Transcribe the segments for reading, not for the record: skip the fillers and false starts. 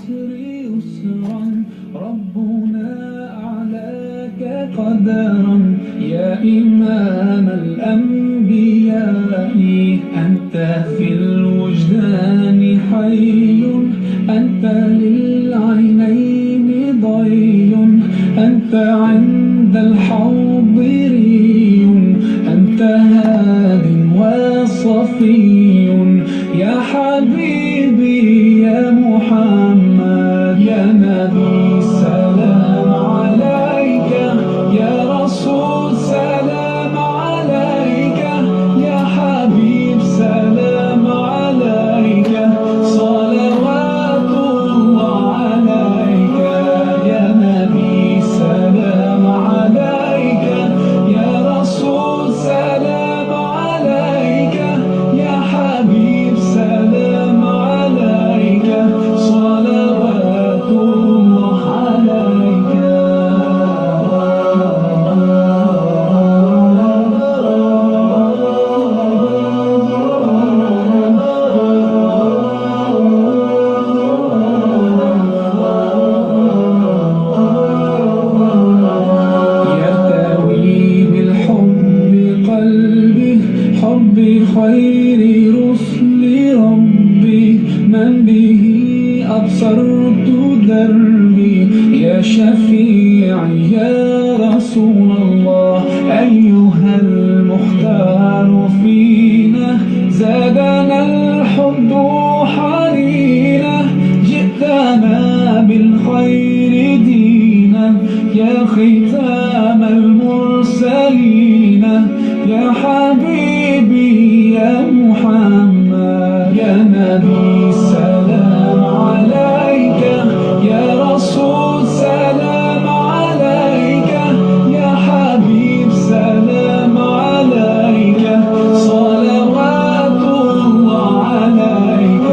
العسر يسرا ربنا أعلاك قدرا يا إمام الأنبياء أنت في الوجدان حي أنت للعينين ضي أنت عند الحاضرين أنت هاد وصفي يا حبيبي يا محمد يا نبي سلام عليك يا رسول سلام عليك يا حبيب سلام عليك صلوات الله عليك يا نبي سلام عليك يا رسول سلام عليك يا حبيب سلام عليك صلوات الله عليك يرتوي بالحب قلبي حب خير رسل ربي من به أبصرت دربي يا شفيعي يا رسول الله أيها المختار فينا زادنا الحب حنينا جئتنا بالخير دينا يا ختام المرسلين يا حبيبي يا محمد يا نبي سلام عليك يا رسول سلام عليك يا حبيب سلام عليك صلوات الله عليك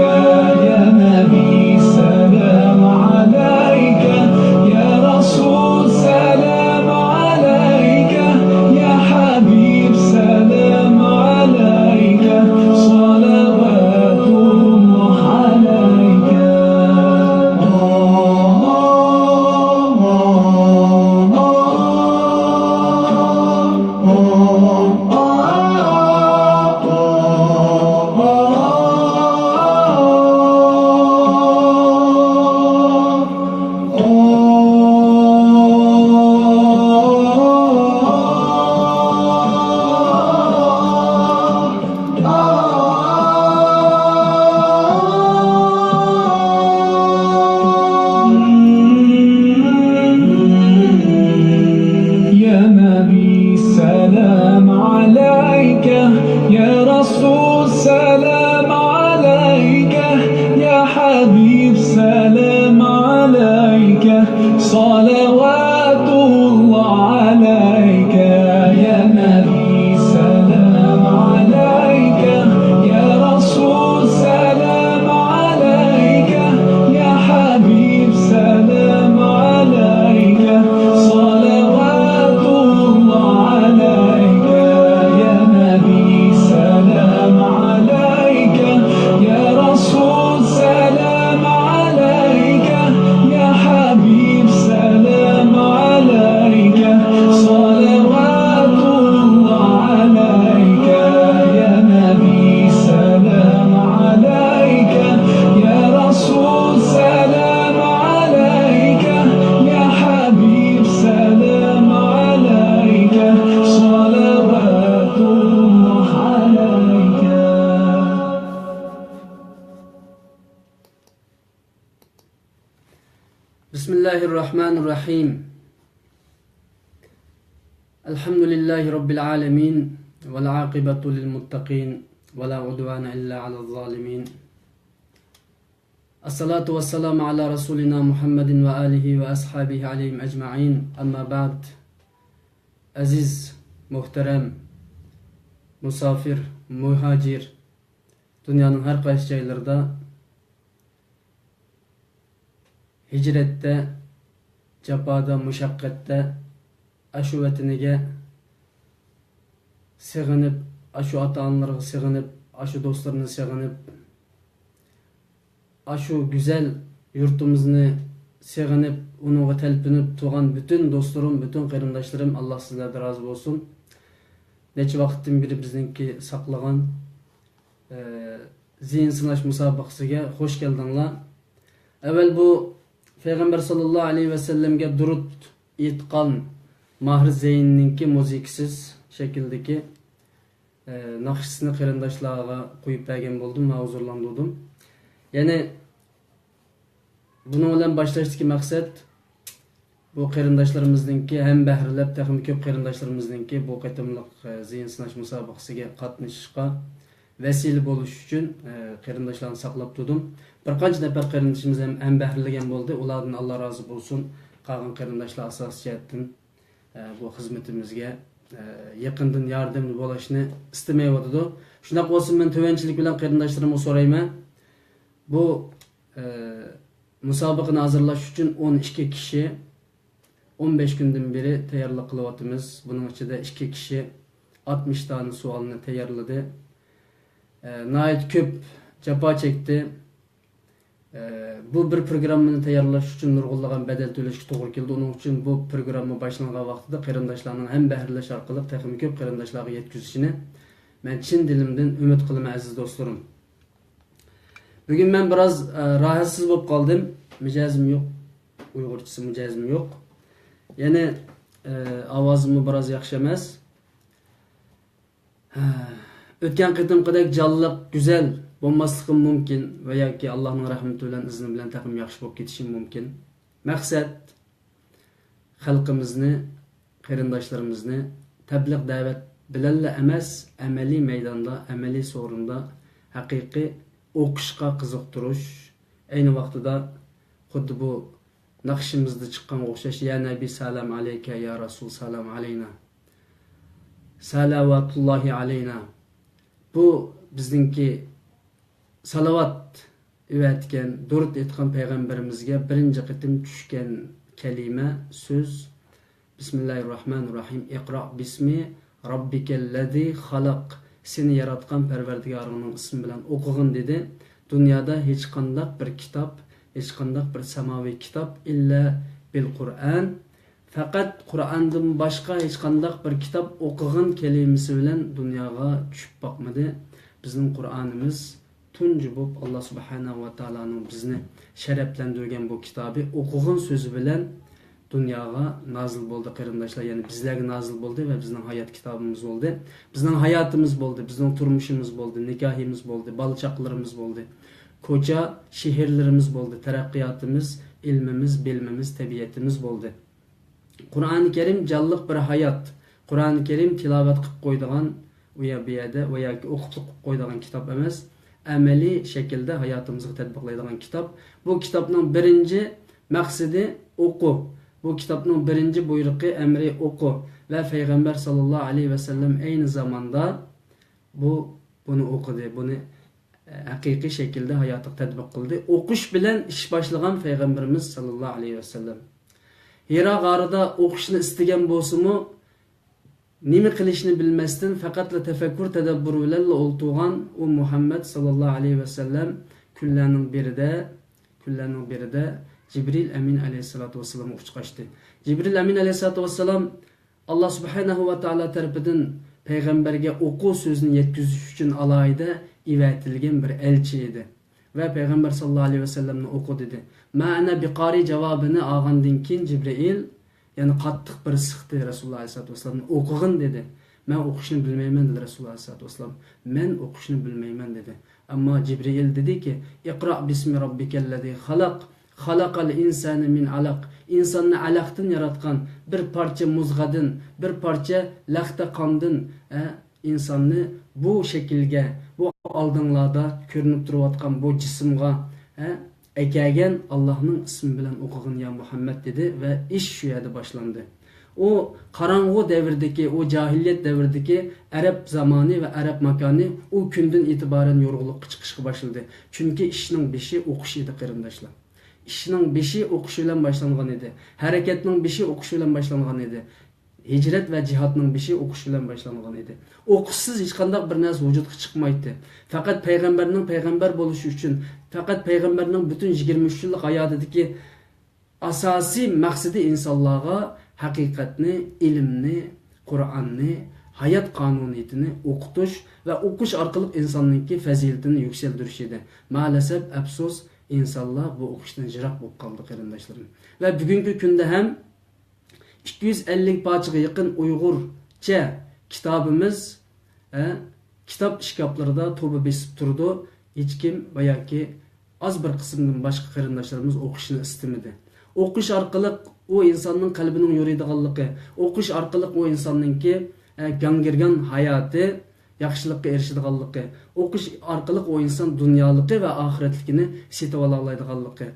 يا نبي سلام عليك يا رسول سلام عليك يا حبيب سلام عليك صلوات الله عليك يا نبي سلام عليك يا رسول سلام عليك يا حبيب سلام عليك صلوات الله عليك يا نبي سلام عليك يا رسول سلام عليك يا حبيب سلام عليك صلوات الله عليك يا نبي سلام عليك يا رسول سلام عليك يا حبيب سلام عليك صلوات الله عليك يا نبي سلام عليك يا رسول سلام عليك يا حبيب سلام عليك صلوات الله عليك بسم الله الرحمن الرحيم الحمد لله رب العالمين والعاقبة للمتقين ولا عدوان إلا على الظالمين الصلاة والسلام على رسولنا محمد وآله وأصحابه عليهم أجمعين أما بعد Aziz, muhterem, musafir, muhacir, dünyanın her qaysı yerlərdə hicrette, cəbada, müşəqqətdə aşu vətiniga sığınıb, aşu ata-analarına sığınıb, aşu dostlarına sığınıb, aşu güzel yurtimizni seg'inib, unuga talpinib turgan bütün dostlarım, bütün qarindoshlarım Allah sizlardan razı olsun. Neçe vaqtdan beri bizningki saqlagan zihin sınash musobaqasiga hoş geldinglar. Evvel bu Peygamber sallallahu aleyhi ve sellemge durut itqan Mahir Zeyn'ninki musiksiz şekildeki naqshisini qarindoshlarga qo'yib bergan bo'ldim va huzurlandırdım. Yani bunun bilan başlashdagi maqsad bu qarindoshlarimizningki hem bahrilab, texmi ko'p qarindoshlarimizningki bu qatimliq zihin sinash musobaqasiga qatnashishga vesile bo'lish uchun qarindoshlarni saqlab turdim. Bir qancha nafar qarindoshimiz ham bahrilagan bo'ldi. Ulardan Alloh rozi bo'lsin. Qolgan qarindoshlar asos jihatdan bu xizmatimizga yaqindan yordamli bo'lishni istamayotdi. Shunday bo'lsin, men tovanchilik bilan qarindoshlarimga so'rayman. Bu musobaqani hazırlash uchun 12 kishi 15 kundan beri tayyorlik qilyapmiz. Buning ichida 2 kishi 60 tane savolni tayyorladi. Nayet ko'p jafo chekdi. Bu bir programmani tayyorlash uchun nurg'unlagan badal to'lashga to'g'ri keldi. Uning uchun bu programma boshlangan vaqtida qarindoshlarning ham bahrilash orqali texnik ko'p qarindoshlarga yetkazishini men chin dilimdan umid qilaman aziz do'stlarim. Bugün ben biraz rahatsız olup kaldım. Micazım yok. Uygurçası micazım yok. Yani avazımı biraz yaxşı emas. Ötken qitim kadar canlılık güzel olmaslıqım mümkün. Veya ki Allah'ın rahmeti bilen izni bilen takım yaxşı bolup ketişim mümkün. Maksat halkımızını, qarindoshlarimizni tebliğ davet bilenle emas, ameli meydanda, ameli sorunda haqiqiy o'qishga qiziqtirish, ayni vaqtida xuddi bu naqshimizda chiqqanga o'xshash ya nabiy salam alayka, ya rasul salam alayna, salavatullohi alayna. Bu bizningki salavat öğretken, durut etgan peygamberimizga birinci qitim tushgan kalima so'z Bismillahirrahmanirrahim. Iqra bismi rabbikellezi xalaq. Seni yaratgan Perverdigarının ismi bilen okugun dedi. Dünyada hiç kandak bir kitap, hiç kandak bir semavi kitap illa bil Kur'an. Fakat Kur'an'dan başka hiç kandak bir kitap okugun kelimesi bilen dünyaya düşüp bakmadı. Bizim Kur'an'ımız tuncu bu Allah Subhanahu ve Taala'nın bizni şereflendirgen bu kitabı okugun sözü bilen dünyaya nazil oldu qarindoshlar, yani bizlerge nazil oldu ve bizden hayat kitabımız oldu. Bizden hayatımız oldu, bizden turmuşumuz oldu, nikahimiz oldu, balçaklarımız oldu. Koca şehirlerimiz oldu, terakkiyatımız, ilmimiz, bilmemiz, tabiatimiz oldu. Kur'an-ı Kerim canlıq bir hayat. Kur'an-ı Kerim tilavet qilib qo'ydigan uya biyada veya ki o'qitib qo'ydigan kitap emas, ameli şekilde hayatımızı tatbiqlaydigan kitap. Bu kitapның birinci maqsadi o'qu. Bu kitapның birinci buyruğu emri oku ve Peygamber sallallahu aleyhi ve sellem aynı zamanda bunu okudu, bunu hakiki şekilde hayata tatbik kıldı. Okuş bilen iş başlayan Peygamberimiz sallallahu aleyhi ve sellem. Hira g'arida o'qishni istagan bo'lsa-mu, nima qilishni bilmasdan faqat tafakkur tadabbur bilan o'ltirgan u Muhammad sallallohu alayhi va sallam kunlarning birida Cibril Amin aleyhissalatu vesselam uçkaçtı. Cibril Amin aleyhissalatu vesselam Allah subhanahu ve taala tarafından peygamberge oku sözünü yetkiziş için alayda ivetilgen bir elçi idi. Ve peygamber sallallahu aleyhi ve sellem'le oku dedi. Ma'ana biqari cevabını ağandın kin Cibril, yani qattiq bir sıktı Resulullah aleyhissalatu vesselam okuğun dedi. Ben okuşunu bilmeymen dedi Resulullah aleyhissalatu vesselam. Ben okuşunu bilmeymen dedi. Ama Cibril dedi ki İqra bismi rabbikellezi halak. Halakal insanı min alak. İnsanını alaktan yaratkan, bir parça muzgadın, bir parça lahta kandın insanını bu şekilde, bu aldınlarda görünüp duruvatkan bu cisimga ekegen Allah'ın ismi bilen okuğun ya Muhammed dedi ve iş şu yerde başlandı. O karanlığı devirdeki, o cahiliyet devirdeki Arap zamanı ve Arap makanı o günden itibaren yorgunluk çıkışa başladı. Çünkü işinin beşi okuş idi qarindoshlar. İşinin beşi okuş bilen başlangan idi. Hareketinin beşi okuş bilen başlangan idi. hicret ve cihatning beshi o'qish bilan boshlangan edi. O'qishsiz hech qanday bir narsa vujudga chiqmaydi. Faqat payg'ambarning payg'ambar bo'lishi uchun, faqat payg'ambarning butun 23 yillik hayotidagi asosiy maqsadi insonlarga haqiqatni, ilmni, Qur'onni, hayot qonuniyatini o'qitish va o'qish orqali insonning fazilatini yuksaltirish edi. Maalesef afsus insonlar bu o'qishdan jiroq bo'lib qoldi qarindoshlarim. Va bugungi kunda ham 250 parchaga yaqin Uyg'urcha kitobimiz kitob shkaflarida to'ba besib turdi. Hech kim va yoki az bir qismdan boshqa qarindoshlarimiz o'qishni istamadi. O'qish orqali o insonning qalbining yoriydiganligi, o'qish orqali o insonningki gangirgan hayoti yaxshilikka erishadiganligi, o'qish orqali o inson dunyoligi va oxiratligini setib ola oladiganligi,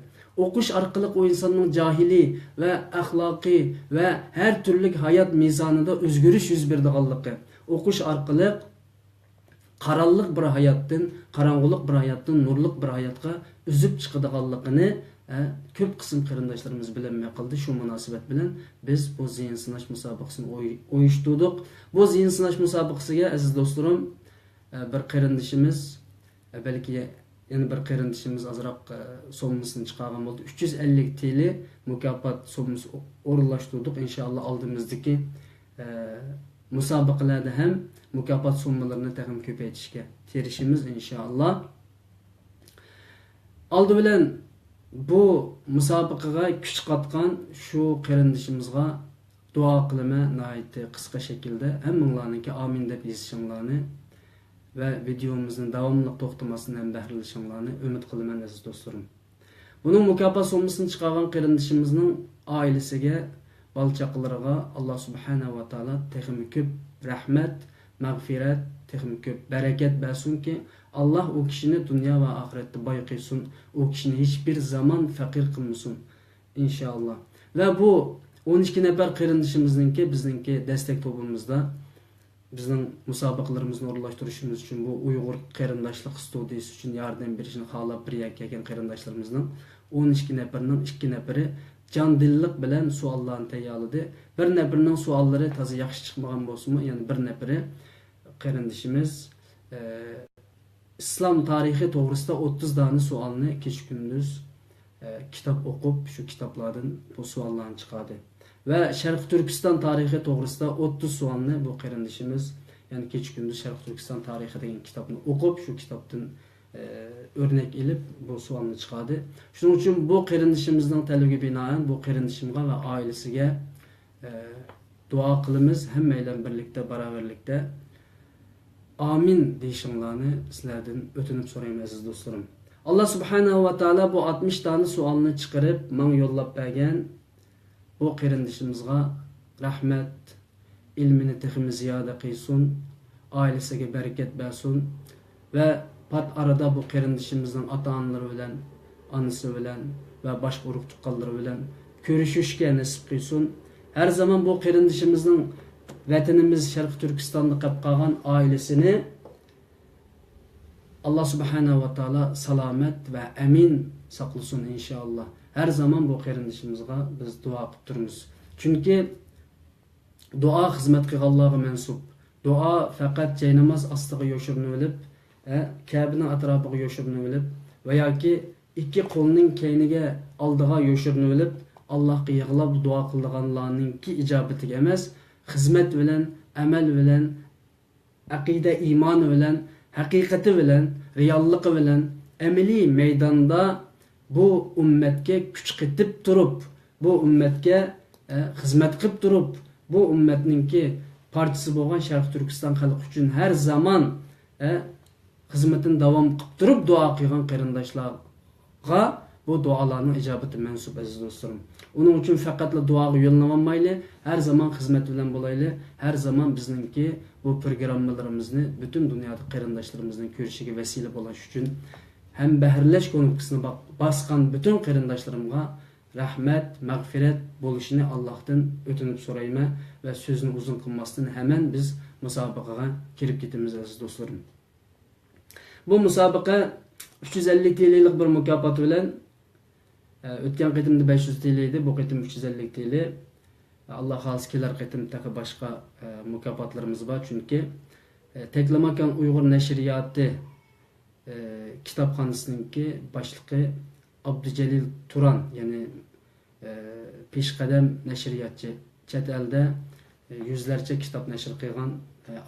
o'qish orqali o insonning jahiliy va axloqiy va har turli hayot mezonida o'zgarish yuz beradiganligi, o'qish orqali qaranliq bir hayotdan, qarong'ulik bir hayotdan nurliq bir hayotga o'zib chiqadiganligini ko'p qism qarindoshlarimiz bilinmay qoldi. Shu munosabat bilan biz bu zihin sinash musobaqasini uyushtirdik. Bu zihin sinash musobaqasiga aziz do'stlarim bir qarindoshimiz, balki yana bir qarindoshimiz azroq sommasini chiqargan bo'ldi. 350 TL mukofot sommasi o'rinlashtirdik. Inshaalloh oldimizdagi musobaqalarda ham mukofot sommalarini taqdim ko'paytirishga tirishimiz inshaalloh. Oldi bilan bu musobaqaga kuch qatgan shu qarindishimizga duo qilaman nihoyatda qisqa shaklda. Hammanglarningki amin deb yozishinglarni va videomizni davomli to'xtamasdan bahrilanishinglarni umid qilaman aziz do'stlarim. Buning mukofot sommasini chiqargan qarindishimizning oilasiga, balchaqlariga Alloh subhanahu va taolo texmi ko'p rahmat, mag'firat, texmi ko'p barakat bersinki, Allah o kishini dunyo va oxiratda boy qilsin, o kishini hiçbir zaman faqir qilmasin inshaalloh. Va bu 12 nafar qarindishimizningki bizningki destek to'pimizda bizning musobaqalarimizni o'rinlashtirishimiz uchun bu Uyg'ur qarindoshlik studiyasi uchun yordam berishni xohlab bir kelgan qarindoshlarimizning 12 nafarning 2 nafari jon dillik bilan savollarni tayyorladi. Bir nafarining savollari toza yaxshi chiqmagan bo'lsa-mu, ya'ni bir nafari qarindishimiz İslam tarihi to'g'risida 30 dona savolni kecha kunduz kitob o'qib, shu kitoblardan bu savollarni chiqardi. Va Sharq Turkiston tarihi to'g'risida 30 savolni bu qarindishimiz, ya'ni kecha kunduz Sharq Turkiston tarihi degan kitobni o'qib, shu kitobdan o'rnak olib bu savolni chiqardi. Shuning uchun bu qarindishimizning talabiga binoan bu qarindishimga va oilasiga duo qilamiz. Hammalar birlikda, barobarlikda amin deyishinglarni sizlardan o'tinib so'rayman aziz do'stlarim. Alloh subhanahu va taolo bu 60 tani savolni chiqarib, men yo'llab bergan bu qarindishimizga rahmat, ilmini texmi ziyoda qilsin, oilasiga barakat bersin va pat arada bu qarindishimizning ota-onalari bilan, onasi bilan va boshqa urug' tuqqanlari bilan ko'rishishga nasib qilsin. Her zaman bu qarindishimizning vatanimiz Sharq Turkistonda qolib qolgan oilasini Alloh subhanahu va taolo salomat va amin saqlasin inshaalloh. Her zaman bu qarindishimizga biz duo qilib turamiz. Chunki duo xizmat qilganlarga mansub. Duo faqat jaynamoz ostiga yoshirinib olib, Kabening atrofiga yoshirinib olib va yoki ikki qo'lning keyniga oldiga yoshirinib olib Allohga yig'lab duo qilganlarningki ijobatiga emas, xizmat bilan, amal bilan, aqida, iymon bilan, haqiqati bilan, realligi bilan amaliy maydonda bu ummatga kuch qitib turib, bu ummatga xizmat qilib turib, bu ummatningki partisi bo'lgan Sharq Turkiston xalqi uchun har zaman xizmatini davom qilib turib duo qilgan qarindoshlarga bu duolarning ijobati mansub aziz do'stlarim. Uning uchun faqatla duoga yo'llanmayli, har zaman xizmat bilan bo'layli, har zaman bizningki bu programmalarimizni butun dunyoda qarindoshlarimizning ko'rishiga vasila bo'lish uchun ham bahrlash ko'nikmasini bosgan butun qarindoshlarimga rahmat, mag'firat bo'lishini Allohdan o'tinib so'rayman va so'zni uzun qilmasdan hemen biz musobaqaga kirib ketamiz aziz do'stlarim. Bu musobaqa 350 TL'lik bir mukofot bilan o'tgan qitimda 500 TL edi, bu qitim 350 TL. Allah xalası keler qitim takı başka mükafotlarimiz var. Çünkü Teklamakan Uyghur Neşriyatı kitapxonasininki boshlig'i Abdujalil Turan, ya'ni peshqadam nashriyatchi, chet elda yuzlarcha kitob nashr qilgan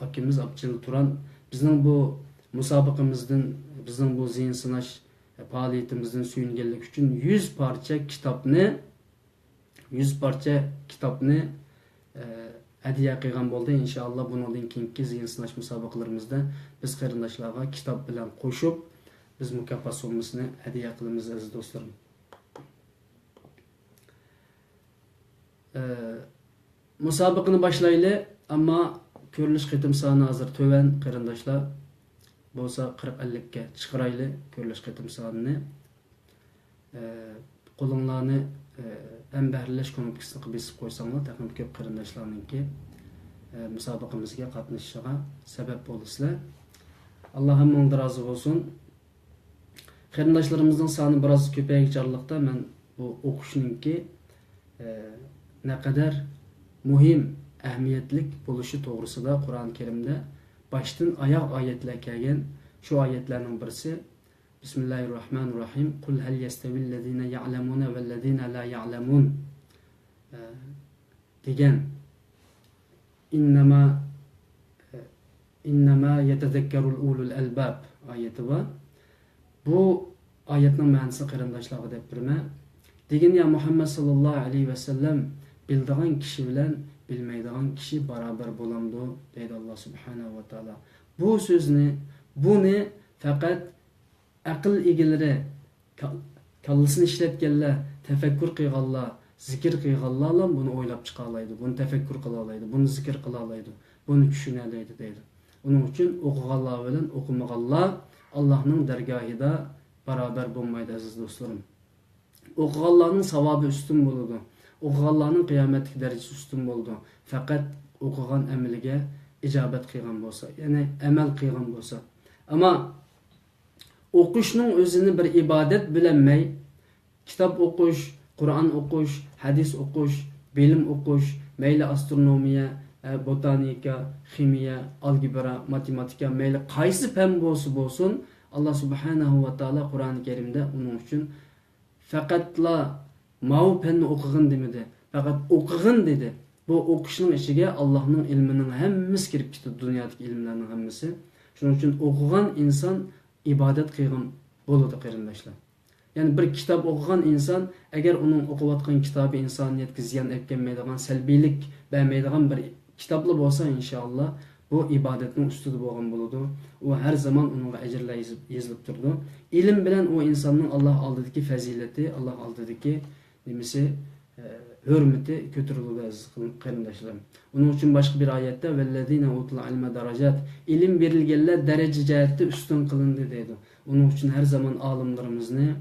akamiz Abdujalil Turan bizning bu musobaqamizdan, bizning bu zihin sinash faoliyatimizdan suyunganlik uchun 100 parcha kitobni hadiya qilgan bo'ldi. Inshaalloh bundan keyingi zihin sinash musobaqalarimizda biz qarindoshlarga kitob bilan qo'shib biz mukofot summasini hadiya qilamiz aziz do'stlarim. Musobaqani boshlayli, ammo ko'rilish qitim soni hozir to'van qarindoshlar. Bo'lsa 40-50 ga chiqarayli ko'rilish qitim sonini. Qo'linglarni ham bahrilash ko'nikisini qilib besib qo'ysanglar, taqim ko'p qarindoshlarningki musobaqamizga qatnashishiga sabab bo'lasizlar. Alloh hammadan rozi bo'lsin. Qarindoshlarımızın soni biroz ko'payganlikda men bu o'qishninki ne kadar muhim, ahamiyatlik bo'lishi to'g'risida Qur'on Karimda baştan oyoq oyatlar kelgan. Shu oyatlarning birisi Bismillahirrahmanirrahim. Qul hal yastavillazina ya'lamuna vallazina la ya'lamun degan. İnnama yetezekkerul ulul albab oyati var. Bu ayetning ma'nosi qarindoshlarga deb birman. Degan ya Muhammad sallallohu alayhi vasallam bildigan kishi bilan bilmaydigan kishi barobar bo'lamdi deydi Alloh subhanahu va taolo. Bu so'zni, buni faqat aql egalari, kallasini ishlatganlar, tafakkur qilganlar, zikr qilganlar buni o'ylab chiqa oladi, buni tafakkur qila oladi, buni zikr qila oladi, buni tushuna oladi deydi. Uning uchun o'qiganlar bilan o'qimaganlar Allah'ın dergahida beraber bulmaydı aziz dostlarım. Okuğallarının savabı üstün buldu. Okuğallarının kıyametlik derecesi üstün buldu. Fakat okuğan emelige icabet kıygan bolsa. Yani emel kıygan bolsa. Ama okuşunun özünü bir ibadet bilenmey, kitap okuş, Kur'an okuş, hadis okuş, bilim okuş, meyli astronomiya, botanika, kimya, algebra, matematika, meyli qaysi fen bolsun Allah subhanahu wa ta'ala Kur'an-ı Kerim'de onun için faqatla ma'u fenni o'qigan demedi. Faqat o'qigan dedi. Bu o'qishning ichiga Allohning ilmining hammasi kirib ketdi, dunyodagi ilmlarning hammasi. Shuning uchun o'qigan inson ibodat qilgan bo'ladi qarindoshlar. Yani bir kitap o'qigan inson agar uning o'qiyotgan kitobi insoniyatga ziyon etmaydigan, salbiylik bermaydigan bir kitobli bo'lsa inshaalloh bu ibadetin ustida bo'lgan bo'ladi. O her zaman onun ecirler yazılıp durdu. İlim bilen o insanın Allah aldığındaki fazileti, Allah aldığındaki demesi hürmeti götürülüyor aziz qarindoshlarım. Onun için başka bir ayette vellezine utul ilme derecet, ilim verilgenler derece cihette üstün kılındı dedi. Onun için her zaman alimlerimizni,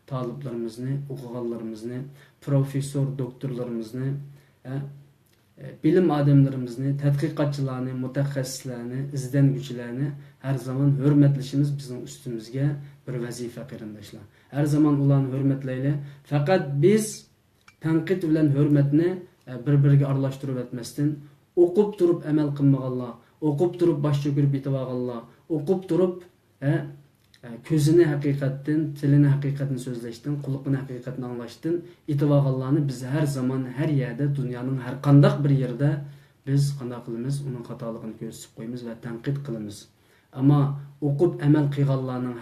taliplerimizni, okuganlarimizni, profesör doktorlarimizni, bilim adamlarimizni, tadqiqotchilarni, mutaxassislarni, izlanguvchilarni her zaman hürmetlişimiz bizim üstümüzge bir vazife qarindoshlar. Her zaman ularni hürmetleyle. Fakat biz tanqid bilan hürmetni bir-biriga aralashtirib etmasdan o'qib turib amal qilmaganlar, o'qib turib bosh cho'kirib yetib-olganlar, o'qib turib ko'zini haqiqatdan, tilini haqiqatni so'zlashdan, quloqini haqiqatni anglashdan yetib-olganlarni biz her zaman her yerde, dünyanın her qandaq bir yerde biz qanday qilamiz, uning xatoligini ko'rsatib qo'yamiz va tanqid qilamiz. Ama o'qib amal qilganlarning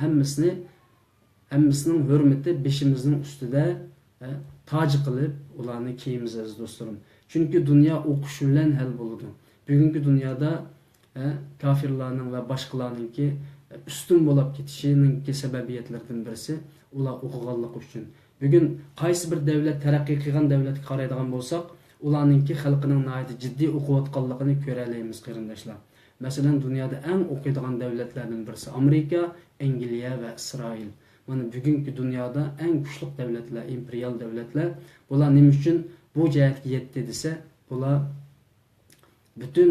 hammasining hurmati beshimizning ustida toj qilib ularni kiyimiz aziz do'stlarim. Chunki dunyo o'qish bilan hal bo'ladi. Bugungi dunyoda kafirlarning va boshqalarningki üstün bo'lib ketishining sababiyatlaridan birisi ular o'qiganlik uchun. Bugun qaysi bir davlat taraqqiy qilgan davlatga qaraydigan bo'lsak, ularningki xalqining nihoyat jiddiy o'qiyotganligini ko'ra olamiz qarindoshlar. Masalan, dunyoda eng o'qiydigan davlatlardan birisi Amerika, Angliya va Isroil. Mana bugungi dunyoda eng kuchli davlatlar, imperial davlatlar, bular nima uchun bu jihatga yetdi desa, bular bütün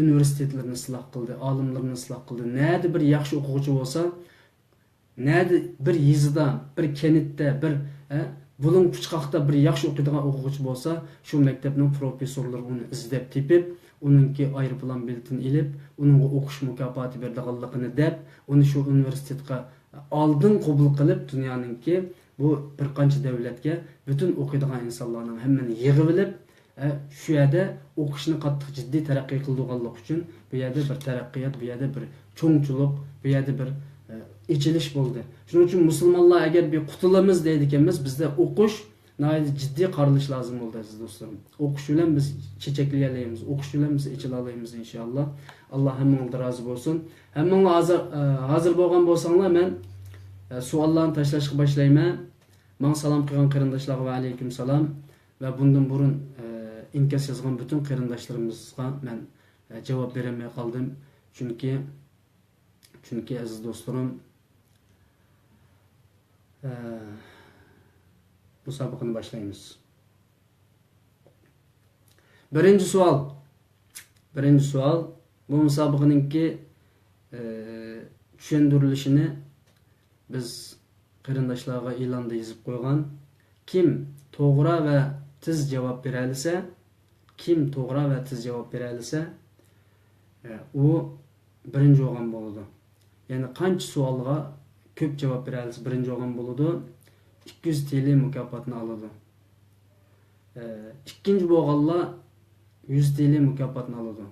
üniversitelerini ıslah qildi, olimlarni ıslah qildi. Nerede bir yaxshi o'quvchi bo'lsa, nerede bir yezida, bir kenitda, bir Bulun puchqoqda bir yaxshi o'qiydigan o'quvchi bo'lsa, shu maktabning professorlari uni izlab tepib, uningki aeroplan biletini ilib, uningga o'qish mukofoti berdiganligini deb, uni shu universitetga oldin qabul qilib, dunyoninki bu bir qancha davlatga butun o'qiydigan insonlarning hammani yig'ib olib, shu yerda o'qishni qattiq jiddiy taraqqiy qildiganlik uchun bu yerda bir taraqqiyot, bu yerda bir cho'ngchilik, bu yerda bir ichilish bo'ldi. Shuning uchun musulmonlar agar bir qutulamiz deydi ekanmiz, bizda o'qish nihoyat jiddiy qaralish lozim bo'ldi aziz do'stlarim. O'qish bilan biz chechakliy olamiz, o'qish bilan biz ichila olamiz inshaalloh. Alloh hammangizdan rozi bo'lsin. Hammanglar hozir bo'lgan bo'lsanglar, men savollarni tashlashga boshlayman. Men salom qilgan qarindoshlarga va alaykum salom va bundan burun inkas yozgan bütün qarindoshlarimizga men javob bermay qoldim. Chunki aziz do'stlarim, musobaqani boshlaymiz. Birinchi savol bu musobaqaninki tushuntirilishini biz qarindoshlarga e'londa yozib qo'ygan. Kim to'g'ri va tez javob bera olsa, u birinchi bo'lgan bo'ladi. Ya'ni qancha savolga ko'p javob bera olsa birinchi bo'lgan bo'ladi. 200 TL mukofotni oladi. Ikkinchi bo'lganlar 100 TL mukofotni oladi.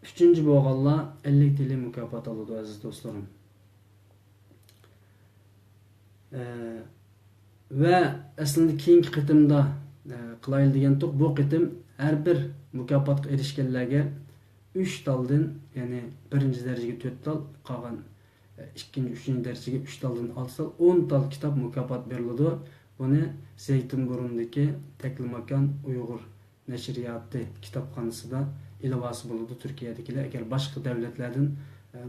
Uchinchi bo'lganlar 50 TL mukofot oladi aziz do'stlarim. Ve aslında keyingi qitimda qilaylik degan to'q, bu qitim har bir mukofotga erishganlarga 3 taldan, ya'ni birinchi darajaga 4 tal, qolgan ikkinchi, uchinchi darajaga 3 taldan 6 tal, 10 tal kitob mukofot beriladi. Buni Zeytinburundagi Taklimakan Uyg'ur nashriyoti kitobxonasida ilovasi bo'ladi Turkiyadagilar. Agar boshqa davlatlardan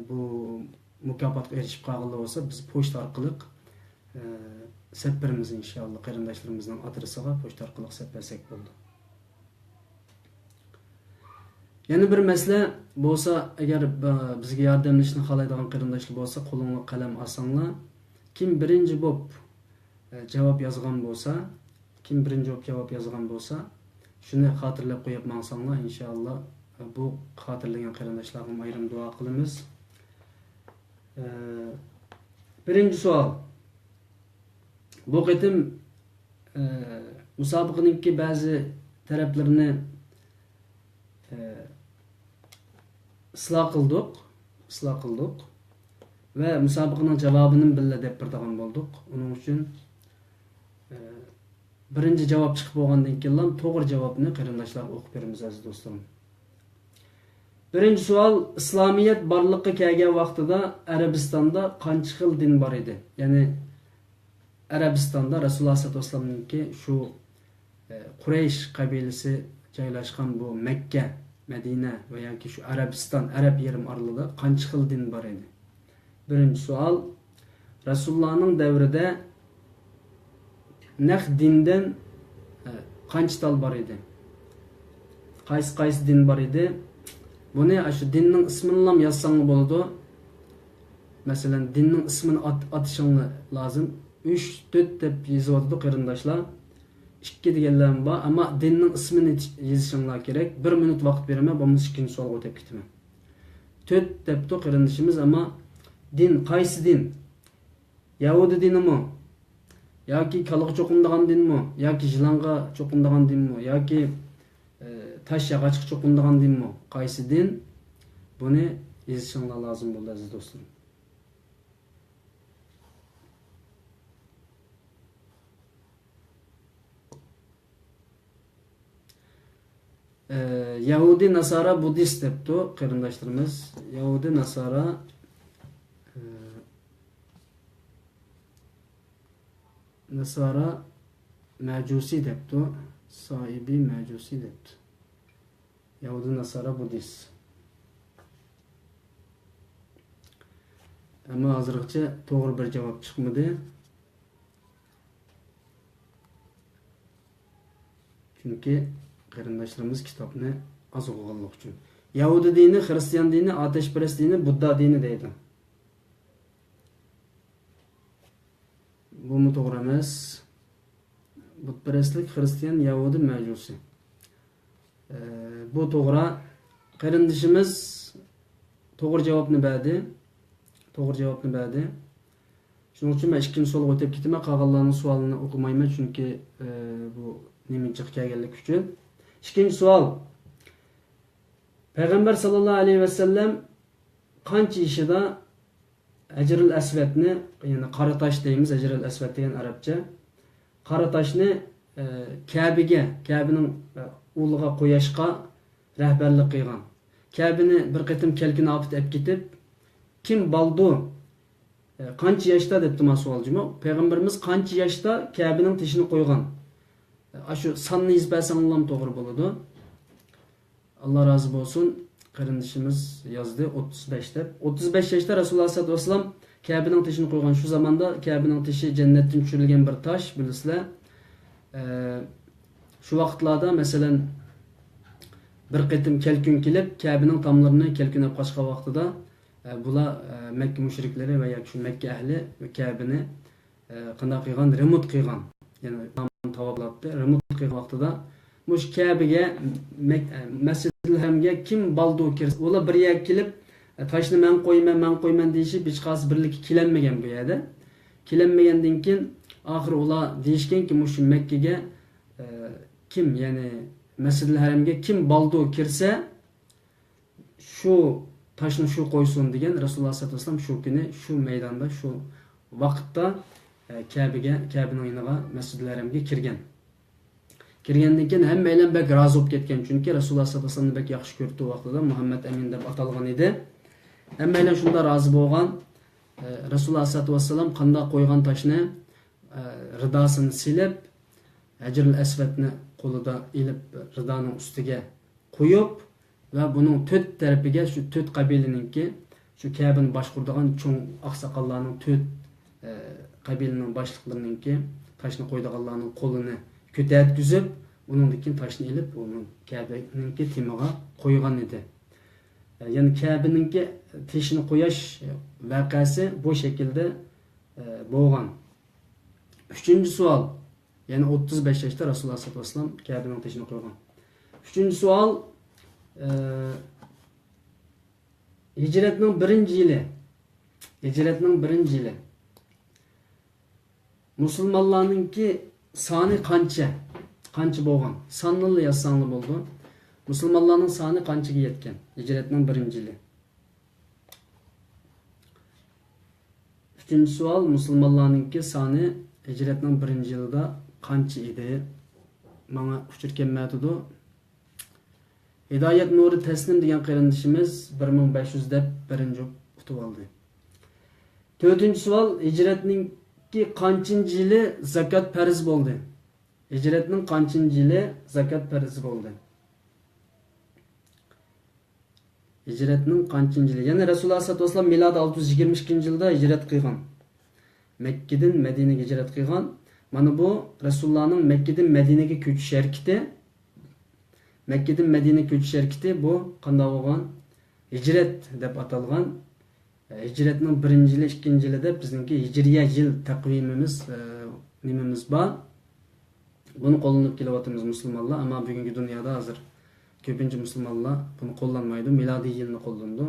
bu mukofotga erishib qolganlar bo'lsa, biz pochta orqali sepperimiz inşallah qarindoshlarımızdan adresiga pochta orqali seppersak bo'ldi. Yana bir masala bo'lsa, agar bizga yordamlashishni xohlaydigan qarindoshlar bo'lsa, qo'lingizga qalam olsanglar, kim birinchi bo'lib javob yozgan bo'lsa, shuni xotirlab qo'yib mansanglar inshaalloh bu xotirlagan qarindoshlarga ayrim duo qilamiz. Birinchi savol. Bu qitim musobaqaninki ba'zi taraflarini isloh qildik va musobaqaning javobini birga deb beradigan bo'ldik. Uning uchun birinchi javob chiqib bo'lgandan keyin to'g'ri javobni qarindoshlarga o'qib beramiz aziz do'stlarim. Birinchi savol, islomiyat borliqqa kelgan vaqtida Arabistonda qancha xil din bor edi? Ya'ni Arabistonda Rasululloh sollallohu alayhi vasallamninki shu Quraysh qabilasi joylashgan bu Makka, Madina va yoki shu Arabiston, Arab yarim orolida qancha xil din bor edi? Birinchi savol, Rasulullohning davrida naq dindan qancha tal bor edi? Qaysi din bor edi? Buni shu dinning ismini ham yozsang bo'ladi. Masalan, dinning ismini atishing lozim. 3-4 deb yozadi qarindoshlar. 2 deganlar bor, ammo dinning ismini yozishinglar kerak. 1 minut vaqt beraman, bo'lmasa ikkinchi savolga o'tib ketaman. 4 debdi qarindoshimiz, ammo din qaysi din? Yahudi dinimi? Yoki kalaga cho'qindigan dinmi? Yoki jilonga cho'qindigan dinmi? Yoki tash yog'ochga cho'qindigan dinmi? Qaysi din? Buni yozishinglar lozim bo'ldi aziz do'stlar. Yahudi, Nasara, Budist debdi qarindoshlarimiz. Yahudi, Nasara, Majusi debdi. Sohibi Majusi debdi. Yahudi, Nasara, Budist. Ammo hozirgacha to'g'ri bir javob chiqmadi. Chunki qarindoshlarimiz kitobni oz o'qiganlik uchun. Yahudi dini, Xristian dini, Atashparast dini, Budda dini deydi. Bu mu to'g'ri emas? butperestlik Hristiyan, Yahudi, Majusi. Bu to'g'ri. Qarindishimiz to'g'ri javobni berdi. Shuning uchun men ikkinchi savolga o'tib ketaman. Qolganlarning savolini o'qimayman chunki bu nemincha kelganlik uchun. Ikkinchi savol. Payg'ambar sallallohu alayhi vasallam qancha ishida Ajrul Aswadni, ya'ni qora tosh deymiz, Ajrul Aswad degan arabcha. Qora toshni Ka'baning uliga qo'yishga rahbarlik qilgan. Ka'bani bir qatim kelkini olib ketib, kim baldu? Qancha yoshda debdi mas'ulcimi? Payg'ambarimiz qancha yoshda Ka'baning tishini qo'ygan? Shu sonni izbasanglam to'g'ri bo'ladi. Allah razı olsun. Qarindishimiz yozdi 35 deb. 35 yoshda Rasululloh sollallohu alayhi vasallam Ka'baning tishini qo'ygan. Shu zamonda Ka'baning tishi jannatdan tushirilgan bir tosh, bilasizlar. Shu vaqtlarda masalan bir qatim kelkun kelib, Ka'baning tomlarini kelkunab qochgan vaqtida bular Makka mushriklari va yoki shu Makka ahli Ka'bani qanday qilgan, remont qilgan. Ya'ni tavoblatdi. Remont qilgan vaqtida mush Ka'baga, Masjidul Haramga kim baldu kirsa, ular bir yerga kelib, toshni men qo'yman deyishib, hech qaysi birlikka kelinmagan bu yerda. Kelinmagandan keyin oxir ular deyishganki, mush Makkaga kim, ya'ni Masjidul Haramga kim baldu kirsa, shu toshni shu qo'ysin degan Rasululloh sollallohu alayhi vasallam shu kuni shu maydonda, shu vaqtda Ka'baning yoniga, Masjidul Haramga kirgan. Kirgandan keyin hammalar bak rozi bo'lib ketgan, chunki Rasululloh sollallohu alayhi vasallamni bak yaxshi ko'rdi vaqtida Muhammad Amin deb atalgan edi. Hammalar shunda rozi bo'lgan. Rasululloh sollallohu alayhi vasallam qanday qo'ygan toshni ridosini silib, Ajrul Aswadni qo'lida ilib ridoning ustiga qo'yib va buning 4 tarafiga shu 4 qabilaninki, shu Ka'bani boshquradigan cho'ng oqsoqollarning 4 qabilaning boshliqlarininki toshni qo'ydiganlarning qo'lini ko'tatkizib, uningdan keyin toshni ilib, uni Ka'baninki timiga qo'ygan edi. Ya'ni Ka'baninki tishini qo'yish voqeasi bu shaklda bo'lgan. 3-savol. Ya'ni 35 yoshda Rasululloh sollallohu alayhi vasallam Ka'baning tishini qo'ygan. 3-savol. Hijratning 1-yili. Musulmonlarningki soni qancha bo'lgan? Sonli yazsanli bo'ldi. Musulmonlarning soni qanchaga yetgan? Hijratning 1-yili. 3-savol. Musulmonlarningki soni hijratning 1-yilida qancha edi? Menga uchur kelmadi. Hidoyat nuri taslim degan qarindishimiz 1500 deb birinchi utib oldi. 4-savol. Hijratningki qanchinchi yili zakat farz bo'ldi? Hijratning qanchinchi yili zakat farz bo'ldi? Hijratning qanchinchi yili? Ya'ni Rasululloh sollallohu alayhi vasallam milod 622-yilda hijrat qilgan. Makkadan Madinaga hijrat qilgan. Mana bu Rasulullohning Makkadan Madinaga ko'chish harakati. Makkadan Madinaga ko'chish harakati bu qanday bo'lgan? Hijrat deb atalgan. Hijratning 1-yili, 2-yili deb bizningki hijriya yil taqvimimiz nimamiz bor. Buni qo'llanib kelyapmiz musulmonlar, ammo bugungi dunyoda hozir ko'pincha musulmonlar buni qo'llanmaydi, milodiy yilni qo'llanadi.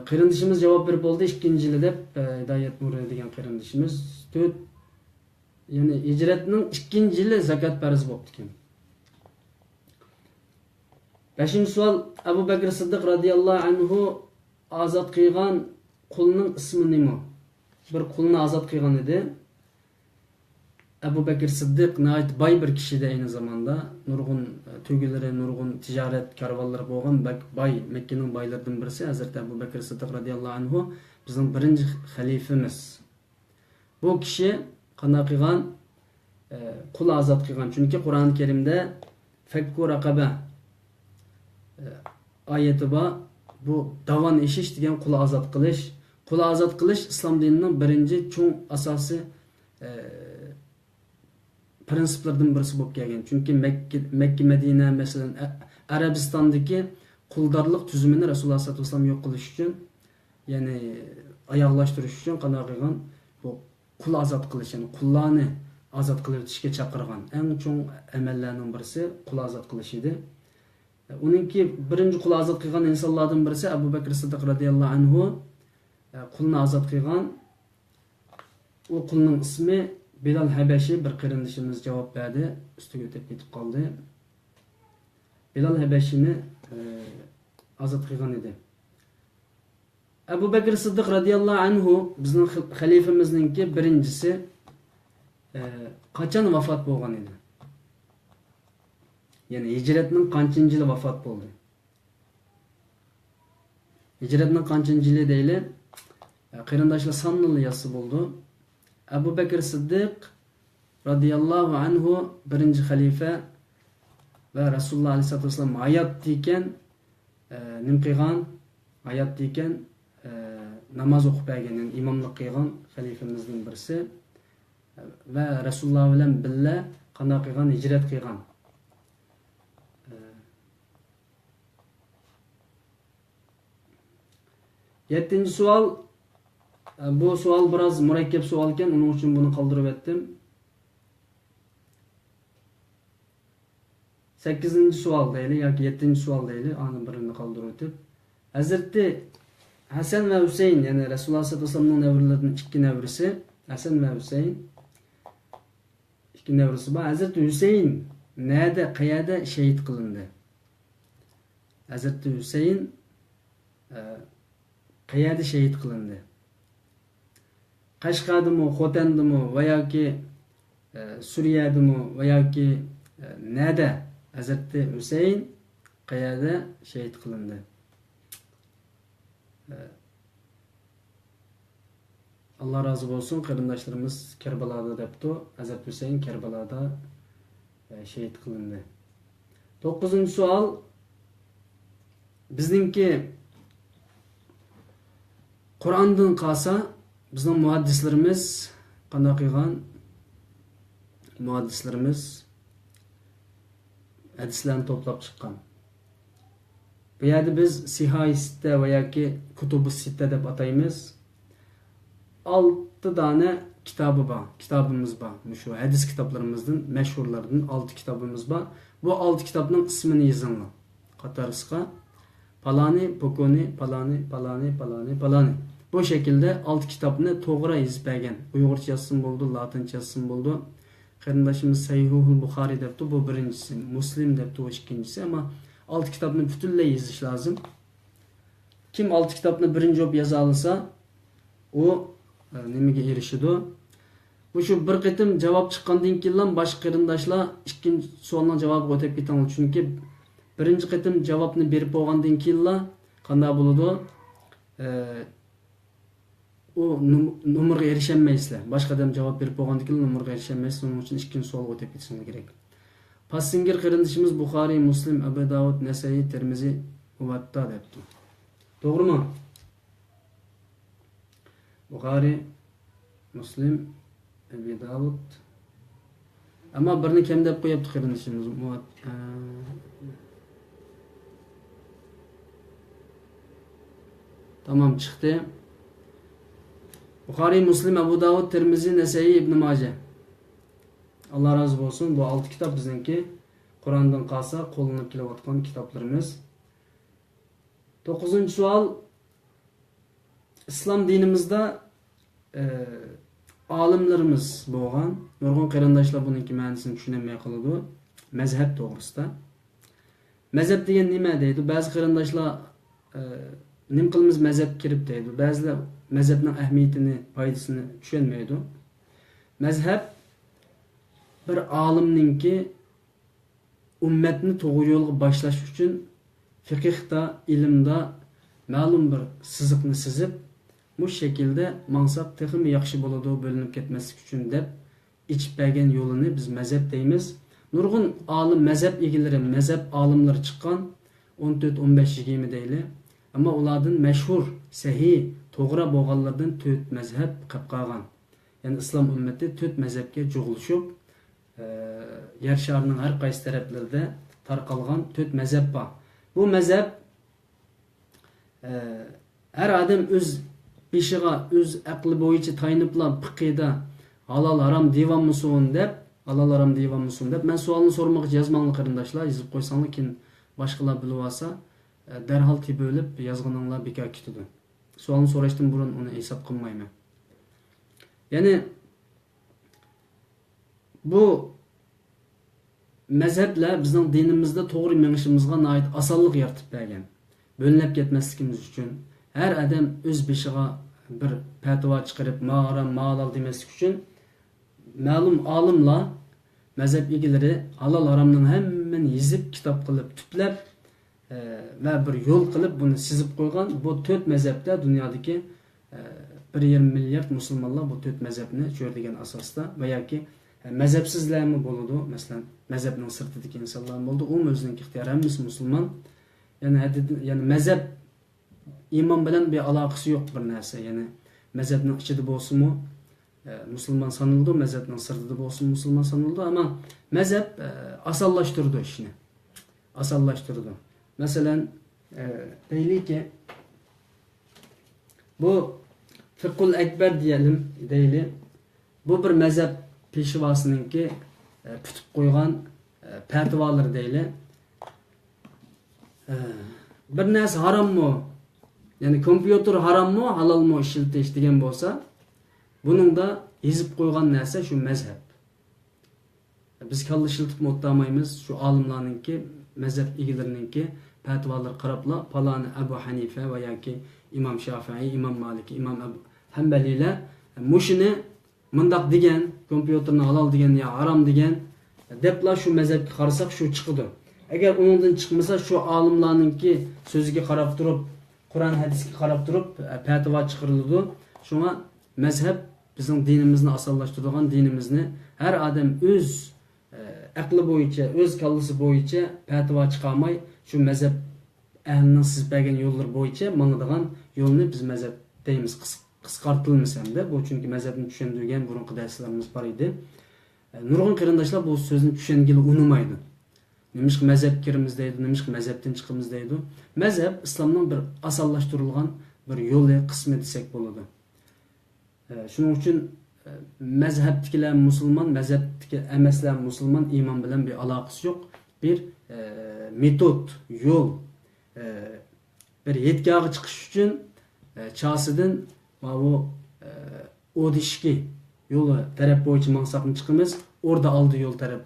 Qarindishimiz javob berib bo'ldi 2-yili deb, Hidoyat nuri degan qarindishimiz 4, ya'ni hijratning 2-yili zakat farz bo'ldi ekan. 5-savol. Abu Bakr Siddiq radhiyallohu anhu azod qilgan qulning ismi nima? Bir qulni azod qilgan edi. Abu Bakr Siddiq nəhayət boy bir kişidir aynı zamanda. Nurgun tügülləri, nurgun ticaret karvanları bo'lgan boy, Mekkening boylaridan birisi Hazrat Abu Bakr Siddiq radhiyallohu anhu bizning birinchi xalifamiz. Bu kishi qanday qilgan? Qul azod qilgan. Chunki Qur'oni Karimda fakku raqaba oyati bor. Bu davon eshish degan qul azod qilish. Qul azod qilish islom dinining birinchi cho'ng asosiy prinsiplardan birisi bo'lib kelgan. Chunki Makka, Madina, masalan, Arabistondagi quldorlik tuzumini Rasululloh sollallohu alayhi vasallam yo'q qilish uchun, ya'ni oyoqlashtirish uchun qanday qilgan? Bu qul azod qilish, ya'ni qullarni azat qilib o'tishga chaqirgan eng cho'ng amallarning birisi qul azat qilish edi. Uningki birinchi qul azat qilgan insonlardan birisi Abu Bakr Siddiq radhiyallohu anhu qulni azat qilgan. O qulning ismi Bilal Habashi, bir qarindishimiz javob berdi, ustiga o'tib ketib qoldi. Bilal Habashini azat qilgan edi. Abu Bakr Siddiq radhiyallohu anhu bizning xalifamizningki birinchisi qachon vafot bo'lgan edi? Ya'ni hijratning qanchinchi yili vafot bo'ldi? Hijratning qanchinchi yili deyli? Qarindoshlar sonli yozsa bo'ldi. Abu Bakr Siddiq radhiyallohu anhu birinchi xalifa va Rasululloh alayhisolatu vasallam hayotda ekan nim qilgan, hayotda ekan namoz o'qib bergan, imomlik qilgan xalifamizning birisi va Rasululloh bilan birga qanday qilgan, hijrat qilgan. Yettinchi savol. Bu savol biroz murakkab savol ekan, uning uchun buni qoldirib o'tdim. 8-chi savol deyli yoki 7-chi savol deyli, ani birini qoldirib o'tib. Hazrati Hasan va Husayn, ya'ni Rasululloh sollallohu alayhi vasallamning navrilaridan ikki navrisi, Hasan va Husayn ikki navrisi bor. Hazrati Husayn nerede, qayerda shahid qilindi? Hazrati Husayn qayerda shahid qilindi? Qashqadimi, Xotandimi va yoki Suriyadimi va yoki nerede Hazrati Husayn qayerda shahid qilindi? Allah razı olsun, qarindoshlarimiz Karbaloda debdi. Hazrati Husayn Karbaloda shahid qilindi. 9-savol. Bizningki Qur'ondan qolsa, bizning muhaddislarimiz qanday qilgan? Muhaddislarimiz hadislarni to'plab chiqqan. Bu yerda biz Sihah sitta va yoki Kutub sitta deb ataymiz. 6 tane kitabı var, kitabımız var. Şu hadis kitaplarımızdan, meşhurlardan 6 kitabımız var. Bu 6 kitabın ismini yazın. Qatarısqa Palani, Pokoni, Palani, Palani, Palani, Palani. Bu şekilde 6 kitabını to'g'ri yazib bergan. Uyg'urcha yazsın bo'ldi, latincha yazsın bo'ldi. Qarindoshimiz Sahihul Buxoriy debdi, bu birinchisi, Muslim debdi, bu ikkinchisi, ama 6 kitabını butunlay yazish lazım. Kim 6 kitabını birinchi bo'lib yoza olsa, o nimaga erishadi? Bu shu bir qitim javob chiqqandan keyin boshqa qarindoshlar ikkinchi savolning javobiga o'tib ketadi. Chunki birinchi qitim javobni berib bo'lgandan keyin qanday bo'ladi? O nomerga erishamaysizlar. Boshqa odam javob berib bo'lgandan keyin nomerga erishamaysizlar. Uning uchun ikkinchi savolga o'tib ketishingiz kerak. Passingir qarindishimiz Buxoriy, Muslim, Abu Davud, Nasai, Termiziy, Muvatta debdi. To'g'rimi? Buxoriy, Muslim, Abu Davud. Ama birini kim deb qo'yibdi qarindishimiz? Tamam, chiqdi. Buxoriy, Muslim, Abu Davud, Termiziy, Nasai, Ibn Majah. Allah razı olsun. Bu 6 kitap bizimki. Kur'an'dan kalsa qo'llanib kelayotgan kitaplarımız. 9-savol. İslam dinimizde alimlerimiz bo'lgan. Nurg'un qarindoshlar buningki ma'nosini tushunmay qoladi. Mazhab to'g'risida. Mazhab degan nima deydi? Ba'zi qarindoshlar nim qilamiz mazhab kirib deydi. Ba'zilar mazhabning ahamiyatini, foydasini tushunmaydi. Mazhab bir alimninki ummatni to'g'ri yo'lga boshlash uchun fiqhda, ilmda ma'lum bir siziqni sizib, bu şekilde mansab texmi yaxshi bo'ladi, bo'linib ketmaslik uchun deb ichib bergan yo'lini biz mazhab deymiz. Nurg'un alim mazhab egilari, mazhab olimlari chiqqan 14, 15, 20 deyli. Ama ulardan mashhur, sahih, to'g'ri bo'lganlardan 4 mazhab qilib qolgan. Yani İslam ümmeti 4 mazhabga jo'g'ilishib, yer sharining har qaysi taraflarida tarqalgan 4 mazhab bor. Bu mazhab her adam o'z beshiga, o'z aqli bo'yicha tayiniblar fiqhda halal haram deyvanmısın dep, halal haram deyvanmısın dep. Men sualını sormoqchi yazmanglar qarindoshlar, yozib qo'ysanglar keyin boshqalar bilib olsa, darhol tib o'lib yozganinglar bekor ketadi. Sualni so'rashdan burun uni hisob qilmayman. Ya'ni bu mezhepler bizning dinimizda to'g'ri menishimizga ait osonlik yaratib bergan. Bo'linib ketmasligimiz uchun har odam o'z beshiga bir fatvo chiqarib, ma'ram ma'lal demaslik uchun ma'lum olimlar, mazhab egalari halol haromning hammani yezib, kitob qilib, tuplab va bir yo'l qilib buni sizib qo'ygan. Bu 4 mazhabda dunyodagi 1,5 milliard musulmonlar bu 4 mazhabni shu degan asosda va yoki mazhabsizlarmi bo'ladi. Masalan, mazhabning sirtidagi insonlar bo'ldi. U o'zining ixtiyori, hammasi musulmon. Yani mazhab iymon bilan bir aloqasi yo'q bir narsa. Ya'ni mazhabning ichida bo'lsa-mu musulmon sanıldı, mazhabning sirtida bo'lsa musulmon sanıldı, ama mazhab osonlashtirdi ishni. Osonlashtirdi. Masalan, deylik-ki bu fiqhul akbar diyelim, deylik. Bu bir mazhab peshvosininki tutib qo'ygan fatvolar deylik. Bir narsa harommi? Yani kompüter harammi, halalmi ishiltish degan bo'lsa, buning da yezib qo'ygan narsa shu mazhab. Biz kalla ishiltib o'tmaymiz, shu olimlarninki, mazhab egalarininki fatvolar qarabla palani Abu Hanifa va yoki İmam Şafii, İmam Maliki, İmam Abu Hanbalilar mushini mundaq degan, kompüterni halol degan ya haram degan debla shu mazhabga qarasak shu chiqdi. Agar undan chiqmasa shu olimlarninki so'ziga qarab turib, Qur'on hadisga qarab turib fatvo chiqariladi. Shunga mazhab bizning dinimizni osonlashtirgan, dinimizni har odam o'z aqli bo'yicha, o'z kallasi bo'yicha fatvo chiqarmay, shu mazhab ahlining sizib bergan yo'llar bo'yicha mangadigan yo'lni biz mazhab deymiz. Qisqartirilmas hamda bu chunki mazhabni tushundirgan burunqi darslarimiz bor edi. Nurg'un qarindoshlar bu so'zni tushungili unimaydi. Nimishq mazhab kirimiz deydi, nimishq mazhabdan chiqimiz deydi. Mazhab islomning bir osonlashtirilgan bir yo'li, qismi desak bo'ladi. Shuning uchun mazhabdagilar musulmon, mazhabdagi emaslar musulmon, iymon bilan bir aloqasi yo'q. Bir metod, yo'l, bir yetkaga chiqish uchun chasidan bu odishki yo'li taraf bo'yicha mansabni chiqimiz, orada oldi yo'l taraf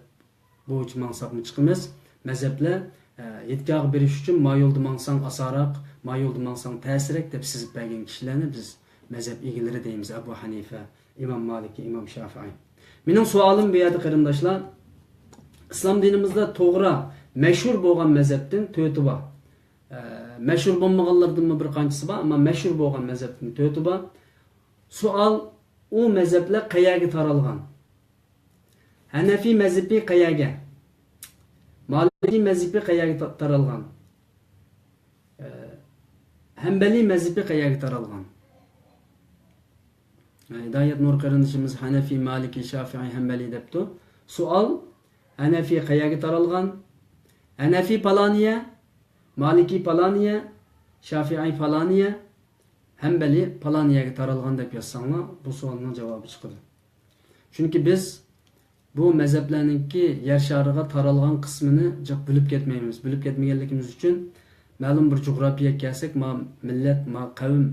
bo'yicha mansabni chiqimiz. Mazhablar yetkaga berish uchun ma yo'lda mansang asaroq, ma yo'lda mansang ta'sirroq deb sizib bergan kishilarni biz mazhab egalari deymiz. Abu Hanifa, İmam Maliki, İmam Şafii. Mening savolim bu yerda qarindoshlar, islom dinimizda to'g'ri mashhur bo'lgan mazhabdan 4 bor. Mashhur bo'lmaganlardan bir qanchasi bor, ammo mashhur bo'lgan mazhabdan 4 bor. Savol, u mazhablar qayerga taralgan? Hanafi mazhabi qayerga? Maliki mazhabi qayerga taralgan? Hanbali mazhabi qayerga taralgan? Hidayet Nur qarindoshimiz Hanafi, Maliki, Şafii, Hanbali debdi. Savol, Hanafi qayerga taralgan? Hanafi palaniya, Maliki palaniya, Şafii palaniya, Hanbali palaniyaga taralgan deb yozsanglar, bu savolning javobi chiqadi. Chunki biz bu mazhablarninki yer shariga taralgan qismini jiq bilib ketmaymiz. Bilib ketmaganligimiz uchun ma'lum bir jo'g'rafiyaga kelsak, ma millat, ma qavm,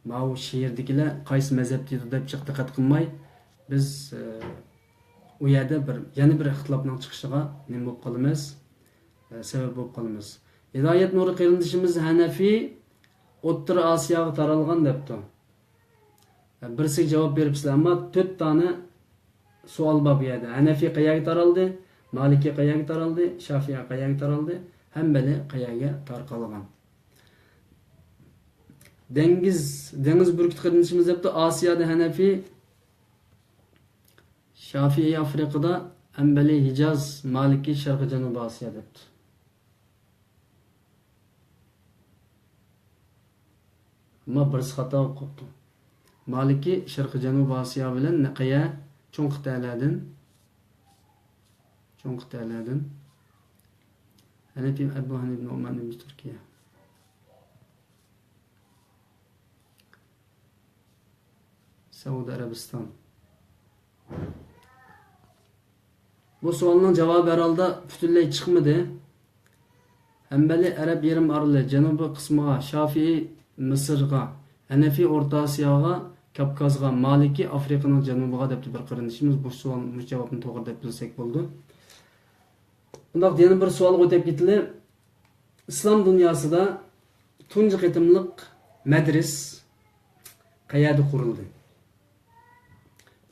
ma u she'rdagilar qaysi mazhabda deb jiq diqqat qilmay, biz u yerda yana bir ixtilofning chiqishiga nima bo'lib qolamiz? Sebep bo'lib qolamiz. Hidayet Nuri qarindoshimiz Hanafi O'rta Osiyoga taralgan debdi. Birisiga javob beribsizlar, ammo 4 tane savol bor bu yerda. Hanafi qayerga taraldi? Maliki qayerga taraldi? Şafii qayerga taraldi? Hanbali qayerga tarqalgan? Dengiz burkut qarindoshimiz debdi, Osiyoda Hanafi, Şafii Afrikada, Hanbali Hicaz, Maliki Sharqi Janubiy Osiyo debdi. Ama birisi xato qilibdi. Maliki Sharqi Janubiy Osiyo bilan naqaya cho'ng qit'alardan Hanafi Abu Hanifa ibn Umar ibn Turkiya. Saudiya Arabiston. Bu savolning javobi herhalde butunlay chiqmadi. Hanbali Arab yarim oroli janubiy qismiga, Shafi'i Misrga, Hanafi O'rta Osiyoga, Kavkazga, Maliki Afrikaning janubiga debdi bir qarindishimiz bu savolning javobini to'g'ri deb bilsak bo'ldi. Bundaq yana bir savolga o'tib ketili. İslam dünyasida tunji qitimliq madris qayerda qurildi?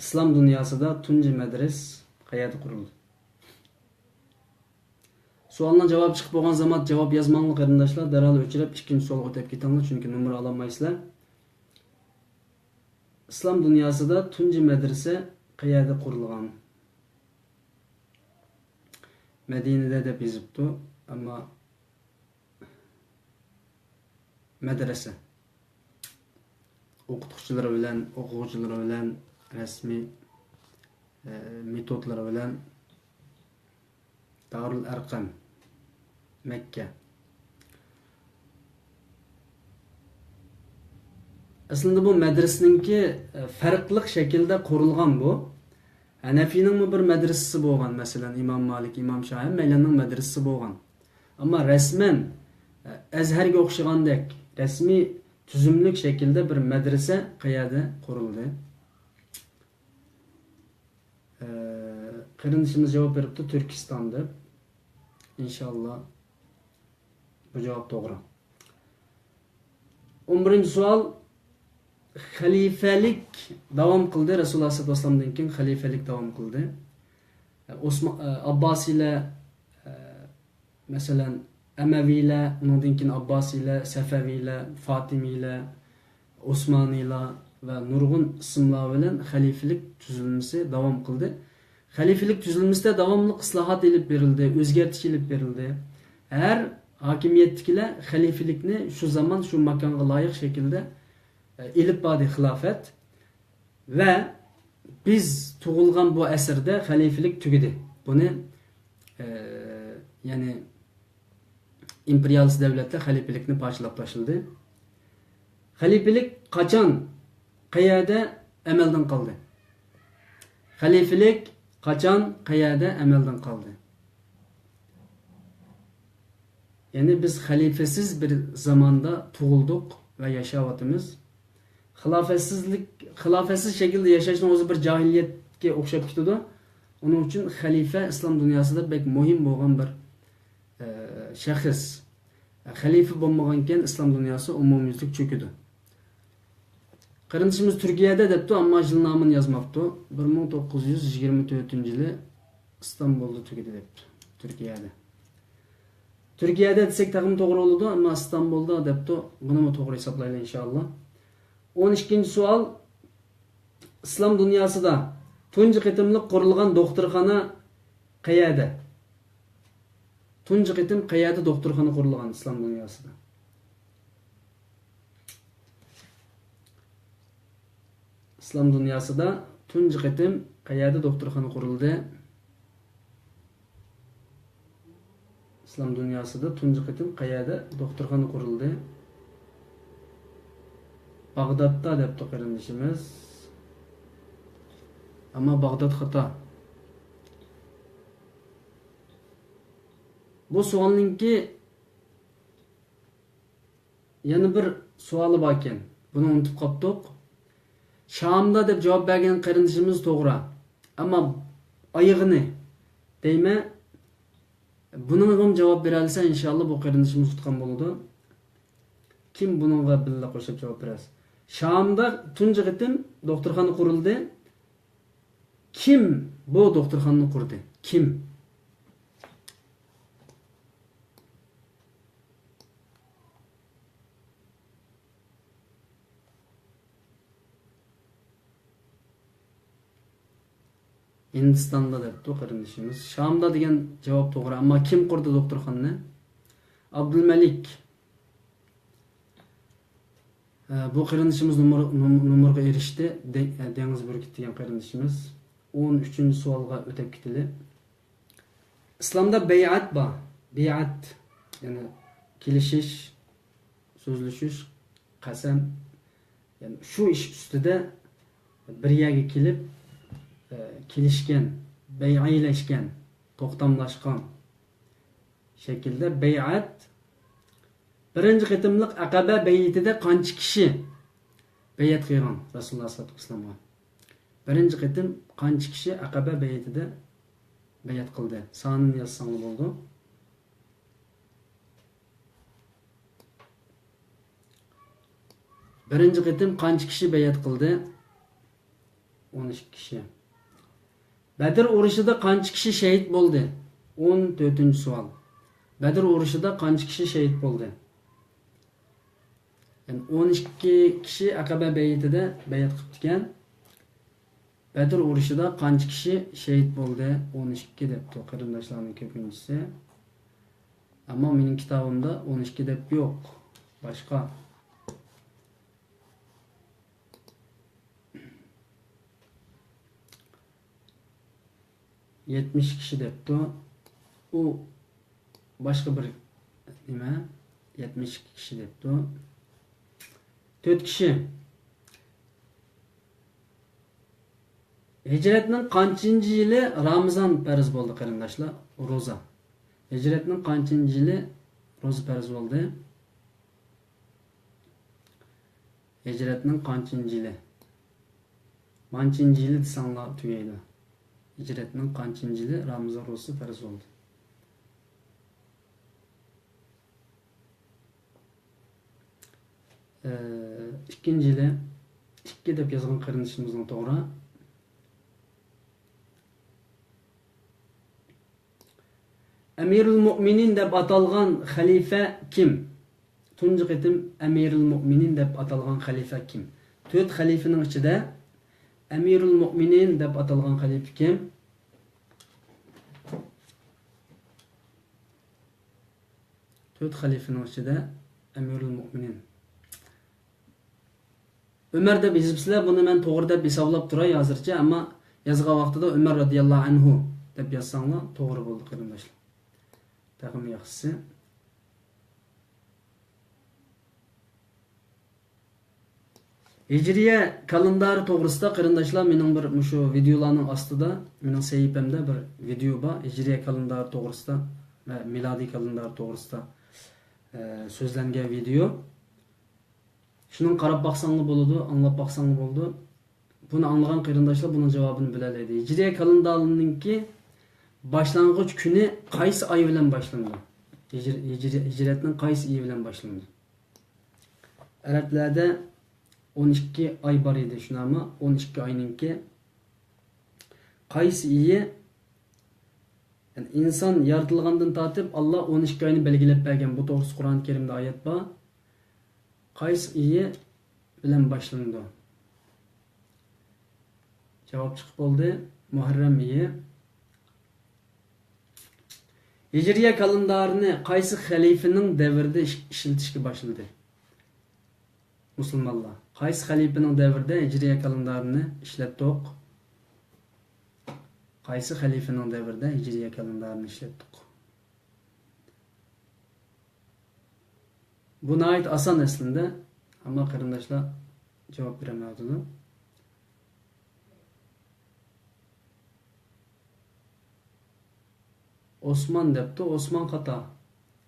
İslam dünyasida tunji madris qayerda qurildi? Sualına cevap çıkıp bo'lgan zaman cevap yazmanlı qarindoshlar, darhol o'chirib ikkinchi savolga o'tib ketinglar, chunki nomer ololmaysizlar. İslam dünyasida tunji madrasa qayerda qurilgan? Medinede deb yozibdi, ammo madrasa o'qituvchilari bilan, o'quvchilari bilan, rasmiy metodlar bilan Darul Arqam Mekke. Aslında bu madrasninki farqli shaklda qurilgan bu. Hanafining bir madrasasi bo'lgan, masalan İmam Malik, İmam Şafi'i hammalarning madrasasi bo'lgan. Ammo rasman Azharga o'xshagandek rasmiy tuzumlik shaklda bir madrasa qayerda qurildi? Qarindishimiz javob beribdi, Turkistonda. İnşallah bu cevap doğru. 11. savol. Xalifelik davom qildi. Rasululloh sollallohu alayhi vasallamdan keyin xalifelik davom qildi. Abbasiylar, masalan Amaviylar, undan keyin Abbasiylar, Safaviylar, Fatimiylar, Osmaniylar va nurg'un ismlar bilan xalifelik tuzilmasi davom qildi. Xalifelik tuzilmasida davomli islohot elib berildi, o'zgartish elib berildi. Har hokimiyatdagilar xalifelikni shu zaman, shu makonga loyiq shaklda elib bordi xilofat va biz tug'ilgan bu asrda xalifelik tugidi. Buni ya'ni imperialist davlatlar xalifelikni parchalab tashladi. Xalifelik qachon, qayerda amaldan qoldi? Xalifelik qachon, qayerda amaldan qoldi? Yani biz xalifasiz bir zamanda tug'ildik va yashayapmiz. Xilofasiz shaklda yashashning o'zi bir jahiliyatga o'xshab ketadi. Uning uchun xalifa islom dunyosida bek muhim bo'lgan bir shaxs. Xalifa bo'lmagandan islom dunyosi umumyuzlik cho'kidi. Qarindishimiz Turkiyada debdi, ammo yil nomini yozmabdi. 1924-yili İstanbulda tugadi debdi. Turkiyada. Turkiyada desek taqim to'g'ri bo'ladi, ammo İstanbulda debdi. Buni to'g'ri hisoblaylik inshaalloh. 12. savol. İslam dunyosida tunji qitimliq qurilgan doktorxona qayerda? Tunji qitim qayerda doktorxona qurilgan islom dunyosida? İslam dunyosida tunji qitim qayerda doktorxona qurildi? İslam dunyosida tunji qitim qayerda doktorxona qurildi? Bag'dodda debdi qarindishimiz. Ammo Bag'dod xato. Bu savolninki yana bir savoli bor ekan. Buni unutib qoldik. Shamda deb javob bergan qarindishimiz to'g'ri. Ammo oyig'ini deyma, bunga ham javob bera olsa inshaalloh bu qarindishimiz tutgan bo'ladi. Kim bunga billa qo'shib javob beradi? Shamda tunji qitim doktorxona qurildi. Kim bu doktorxonani qurdi? Kim? Hindistonda debdi qarindishimiz. Shamda degan javob to'g'ri, ammo kim qurdi doktorxonani? Abdulmalik. Bu qarindishimiz nomerga erishdi. Dengiz Burkit degan qarindishimiz. 13. savolga o'tib ketdi. Islomda bay'at bor. Bay'at ya'ni kelishish, so'zlashish, qasam, ya'ni shu ish ustida bir yerga kelib kelishgan, bay'aylashgan to'xtamlashgan shaklda bay'at birinchi qitimliq Aqaba bay'atida qancha kishi bay'at qilgan Rasululloh sollallohu alayhi vasallamga? Birinchi qitim qancha kishi Aqaba bay'atida bay'at qildi? Sonini yozsangiz bo'ldi. Birinchi qitim qancha kishi bay'at qildi? 12 kishi. Badr urushida qancha kishi shahid bo'ldi? 14-savol. Badr urushida qancha kishi shahid bo'ldi? Yani 12 kishi Aqaba bay'atida bay'at qilib ekan. Badr urushida qancha kishi shahid bo'ldi? 12 debdi qarindoshlarning ko'pinchisi. Ammo mening kitobimda 12 deb yo'q. Boshqa. Yetmiş kişi debdi. U boshqa bir nima? 70 kişi debdi. 4 kishi. Hicretning qanchinchi yili Ramazon farz bo'ldi qarindoshlar? Roza. Hicretning qanchinchi yili roza farz bo'ldi? Hicretning qanchinchi yili? Qanchinchi yili desanglar tugaydi. Hicretning qanchinchi yili Ramazon rozasi farz bo'ldi? İkinci yili 2 deb yozgan qarindoshimizning to'g'ri. Amirul Mu'minin deb atalgan xalifa kim? Tunji qitim Amirul Mu'minin deb atalgan xalifa kim? 4 xalifaning ichida Amirul Mu'minin deb atalgan xalifa kim? To'rt xalifaning ichida Amirul Mu'minin. Ömer deb yozibsizlar, buni men to'g'ri deb hisoblab turay hozircha, ammo yozgan vaqtida Ömer radhiyallohu anhu deb yozsanglar to'g'ri bo'ldi qarindoshlar. Taqim yaxshisi. Hijriya kalendari to'g'risida qarindoshlar mening bir shu videolarning ostida, mening sahifamda bir video bor. Hijriya kalendari to'g'risida va milodiy kalendari to'g'risida so'zlangan video. Şunun qarab baxsanlı boludu, anlap baxsanlı boldu. Bunu anlayan qarindoshlar bunun cevabını bilalaydi. Hijriya kalendarınınki başlangıç günü qaysi ay bilan başlandı? Hicretning qaysi iyi bilan başlandı? Arablarda 12 ay var idi şuna ama 12 ayınınki qaysi iyi? Yani insan yaratılgandan tatip Allah 12 ayını belgilep bergen. Bu to'g'risi Qur'on-i Karimda ayet var. Qaysi iyi bilan başlandı? Cevap chiqib oldu. Muharram iyi. Hijriya kalendarini qaysi xalifaning davrida ishlatishga boshladi? Musulmonlar. Qaysi xalifaning davrida hijriya kalendarini ishlatdik? Qaysi xalifaning davrida hijriya kalendarini ishlatdik? Buna ait asan aslında ama qarindoshlar javob bermayapti. Osman debdi. Osman xato.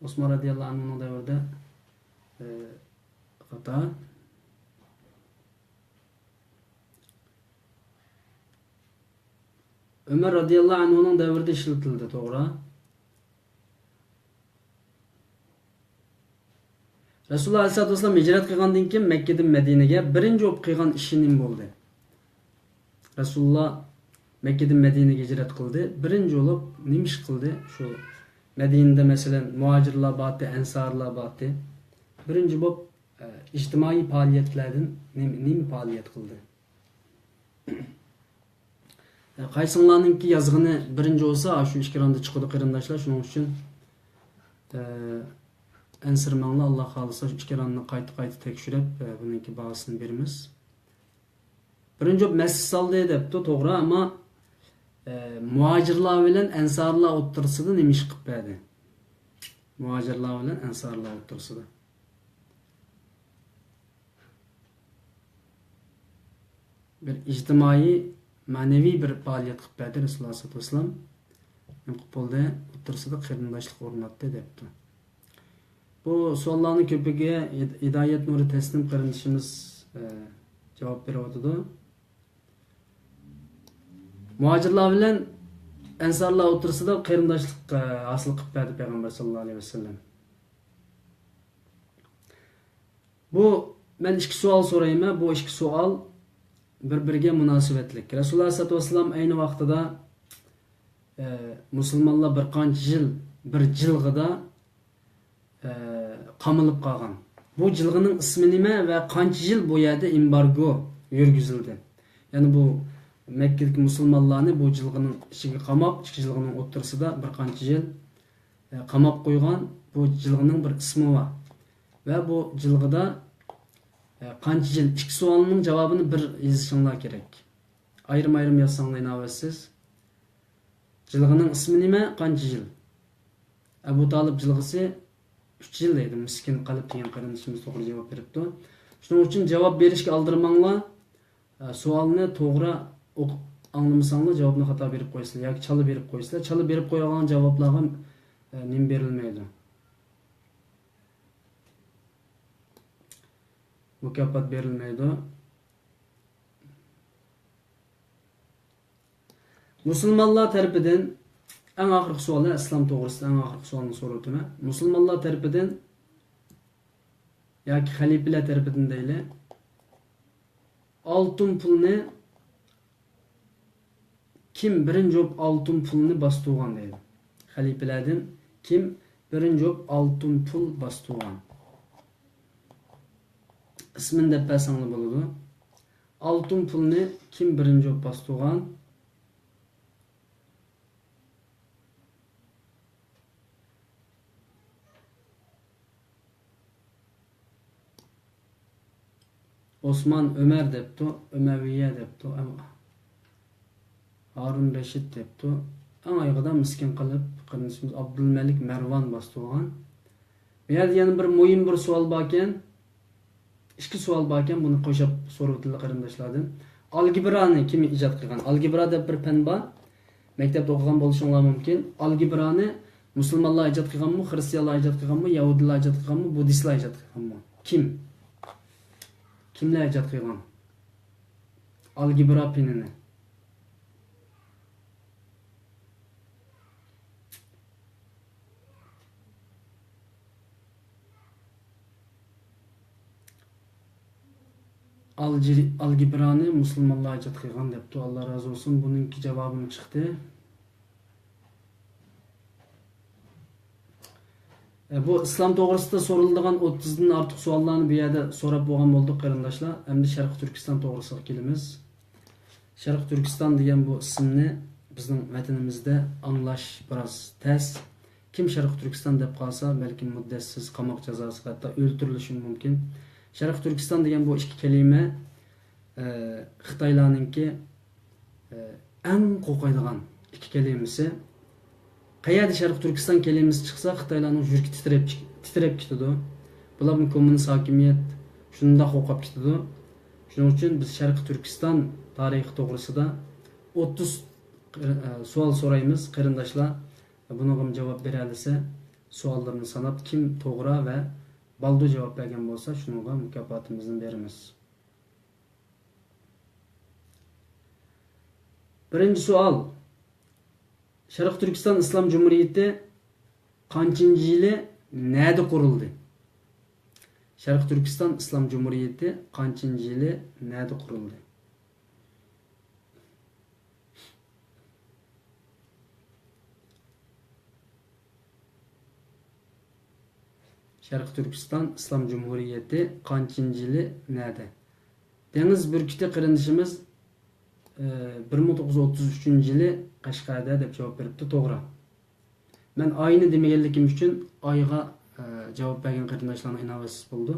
Osman radhiyallohu anhuning davrida xato. Ömer radhiyallohu anhuning davrida ishlatildi, to'g'ri? Rasululloh alayhisolatu vasallam hijrat qilgandan keyin Makkadan Madinaga birinchi bo'lib qilgan ishi nima bo'ldi? Rasululloh Makkadan Madinaga hijrat qildi. Birinchi bo'lib nima ish qildi? Shu Madinada masalan muhojirlar bordi, ansarlar bordi. Birinchi bo'lib ijtimoiy faoliyatlardan nima faoliyat qildi? Qaysinlarninki yozg'ini birinchi bo'lsa, shu ishkironda chiqadi qarindoshlar, shuning uchun ansirmanglar, Alloh xolisa ishkironni qayta tekshirib buningki bahosini beramiz. Birinchi bo'lib masjid soldi debdi, to'g'ri, ammo muhojirlar bilan ansarlar o'rtasida nima ish qilib berdi? Muhojirlar bilan ansarlar o'rtasida bir ijtimoiy ma'naviy bir faoliyat qilib berdi Rasululloh sollallohu alayhi vasallam. bo'ldi, o'rtasida qarindoshlik o'rnatdi debdi. Bu savollarning ko'piga Hidoyat Nuri Tasnim qarindoshimiz javob beryapti. Muhojirlar bilan Ansarlar o'rtasida qarindoshlik hosil qilib berdi payg'ambar sollallohu alayhi vasallam. Bu men ikki savol so'rayman. Bu ikki savol bir-biriga munosabatli. Rasululloh sollallohu alayhi vasallam ayni vaqtida musulmonlar bir qancha yil bir jilg'ida qamalib qolgan. Bu jilg'ining ismi nima va qancha yil bu yerda embargo yurgizildi? Ya'ni bu Mekkadagi musulmonlarni bu jilg'ining ichiga qamab, ikki jilg'ining o'rtasida bir qancha yil qamab qo'ygan. Bu jilg'ining bir ismi bor. Va bu jilg'ida qancha yil, ikki savolning javobini bir yozishinglar kerak. Ayrim-ayrim yozsanglar navasiz. Jilg'ining ismi nima, qancha yil? Abu Talib jilg'isi 3 yil deydi. Miskin qalb degan qarindoshimiz to'g'ri javob beribdi. Shuning uchun javob berishga aldirmanglar. Savolni to'g'ri anlamasanglar javobni xato berib qo'ysizlar yoki chalib berib qo'ysizlar. Chalib berib qo'yilgan javoblarga nim berilmaydi. Mukofot berilmaydi. Musulmonlar tarafidan eng oxirgi savollar islom to'g'risida eng oxirgi savolni so'rayapman. Musulmonlar tarafidan yoki xalifalar tarafidan deyli oltin pulni kim birinchi oltin pulni bostirgan deydi. Xalifalardan kim birinchi oltin pul bostirgan? İsmini deb bersanglar bo'ladi. Oltin pulni kim birinchi bostirgan? Osman Ömer debdi, Ömeviye debdi, Harun Reşit debdi. Eng oyog'ida miskin qilib qarindoshimiz Abdulmalik Marvan bostirgan. Bu yerda yana bir muhim bir savol bor ekan. İki savol bor ekan, buni qo'shib so'rayotganlar qarindoshlardan. Algebrani kim ijod qilgan? Algebra deb bir fan bor. Maktabda o'qigan bo'lishinglar mumkin. Algebrani musulmonlar ijod qilganmi, xristianlar ijod qilganmi, yahudilar ijod qilganmi, buddistlar ijod qilganmi? Kim? Kimlar ijod qilgan? Algebra fanini. Algebrani musulmonlar ijod qilgan debdi. Alloh razı olsun. Buningki javobim chiqdi. Bu islom to'g'risida so'riladigan 30 dan ortiq savollarni bu yerda so'rab bo'lgan bo'ldik qarindoshlar. Endi Sharq Turkiston to'g'risiga kelamiz. Sharq Turkiston degan bu ismni bizning vatanimizda anglash biroz tez. Kim Sharq Turkiston deb qolsa, balki muddatsiz qamoq jazosi hatto o'ldirilishi mumkin. Sharq Turkiston degan bu ikki kalima Xitoylarningki eng qo'rqadigan ikki kalimasi. Qayerda Sharq Turkiston kalimasi chiqsa, Xitoylarning yuragi titrab ketadi. Bularning kommunist hokimiyat shunda qo'rqib ketadi. Shuning uchun biz Sharq Turkiston tarixi to'g'risida 30 savol so'raymiz qarindoshlar. Bunga javob bera olsa, savollarni sanab kim to'g'ri va baldu javob bergan bo'lsa, shunga mukofotimizni beramiz. Birinchi savol. Sharq Turkiston Islom Jumhuriyati qanchinchi yili nerede qurildi? Sharq Turkiston Islom Jumhuriyati qanchinchi yili nerede qurildi? Sharq Turkiston Islom Jumhuriyati qanchinchi yili nerede? Dengiz Burkuti qarindoshimiz 1933-yili Qashqarda deb javob beribdi, to'g'ri. Men oyni demaganligim uchun oyga javob bergan qarindoshlarning inovasiz bo'ldi.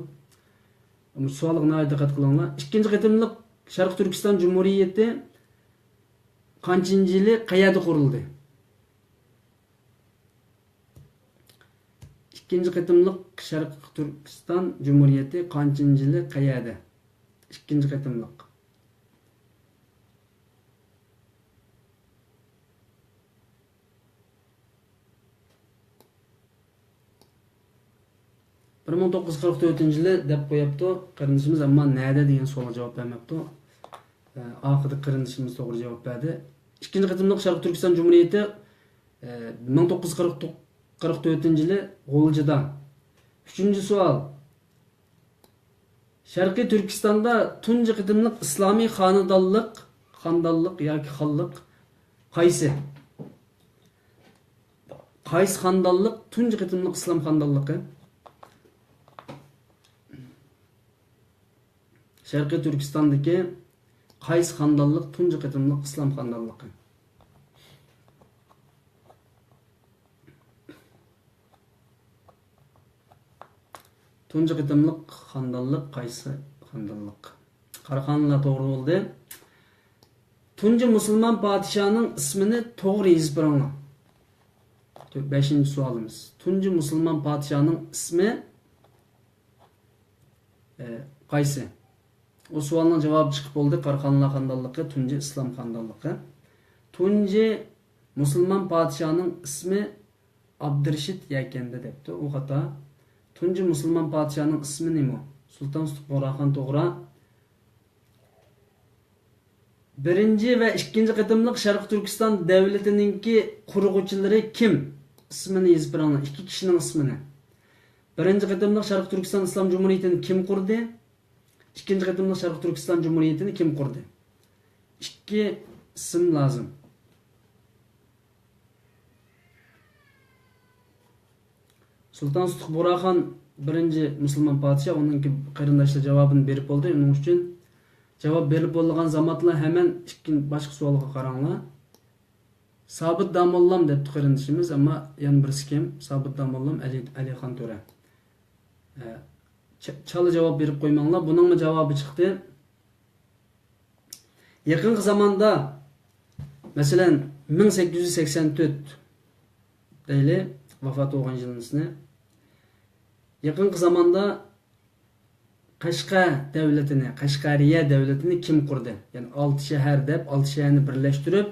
Bu savolga diqqat qilinglar. Ikkinchi qatimliq Sharq Turkiston Jumhuriyati qanchinchi yili qayerda qurildi? İkinci qatimliq Sharq Turkiston Jumhuriyati qanchinchi yili qayerda? İkinci qatimliq. 1944-yili deb qo'yapti qarindishimiz, ammo nada degan savolga javob bermabdi. Oxirgi qarindishimiz to'g'ri javob berdi. Ikkinchi qatimliq Sharq Turkiston Jumhuriyati 1944-yili G'oljida. Uchinchi savol. Sharqiy Turkistonda tunji qatimliq islomiy xonadonlik yoki xonlik qaysi? Qaysi xonadonlik tunji qatimliq islom xonadonligi? Sharqiy Turkistondagi qaysi xonadonlik tunji qatimliq islom xonadonligi? Tunji qatimliq xonadonlik qaysi xonadonlik? Qarag'anlar to'g'ri bo'ldi. Tunji musulmon podshoning ismini to'g'ri yozib beringlar. 5-savolimiz. Tunji musulmon podshoning ismi qaysi? O savolning javobi chiqib bo'ldi. Qarag'anlar xonadonligi tunji islom xonadonligi. Tunji musulmon podshoning ismi Abdurashid ekandi debdi. U xato. Tunji musulmon podshoning ismi nima? Sulton Quroxon to'g'ri. Birinchi va ikkinchi qatimliq Sharq Turkiston davlatininki qurg'uvchilari kim? İsmini yozib beringlar. Ikki kishining ismini. Birinchi qatimliq Sharq Turkiston Islom Jumhuriyatini kim qurdi? Ikkinchi qatimliq Sharq Turkiston Jumhuriyatini kim qurdi? Ikki ism lazım. Sultan Quroxon birinchi musulmon podsho, uningki qarindoshlar javobini berib bo'ldi. Uning uchun javob berib bo'lgan zamonlar hemen ikkinchi boshqa savolga qaranglar. Sabit Damollam debdi qarindishimiz, ammo yana birisi kim? Sabit Damollam Alixon To'ra. Chala javob berib qo'ymanglar. Buningmi javobi chiqdi. Yaqinqi zamonda, masalan 1884 deyli, vafot bo'lgan yilini. Yaqinqi zamonda Qashqariya davlatini kim qurdi? Ya'ni 6 shahar deb 6 shaharni birlashtirib,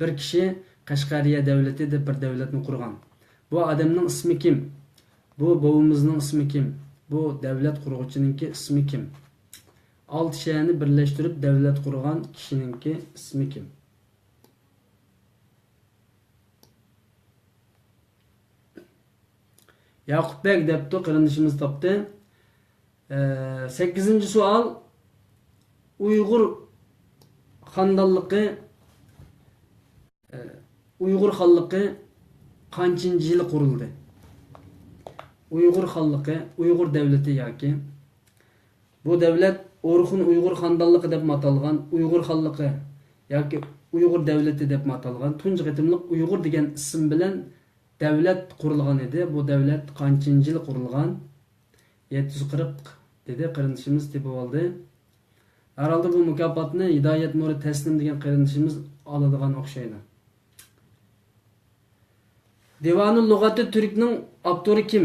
bir kishi Qashqariya davlati deb bir davlatni qurgan. Bu odamning ismi kim? Bu bovimizning ismi kim? Bu davlat qurg'uvchininki ismi kim? 6 shaharni birlashtirib davlat qurgan kishininki ismi kim? Yaqubbek debdi qarindishimiz topdi. 8-savol. Uyg'ur xonadonligi qanchinchi yili qurildi? Uyg'ur xonligi, Uyg'ur davlati yoki bu davlat Orxun Uyg'ur xonadonligi deb atalgan, Uyg'ur xonligi yoki Uyg'ur davlati deb atalgan. Tunji qatimliq Uyg'ur degan ism bilan davlat qurilgan edi. Bu davlat qanchinchi yil qurilgan? 740 dedi qarindishimiz deb oldi. Herhalde bu mukofotni Hidoyat Nuri Taslim degan qarindishimiz oladigan o'xshaydi. Divanul Lug'ati Turkning avtori kim?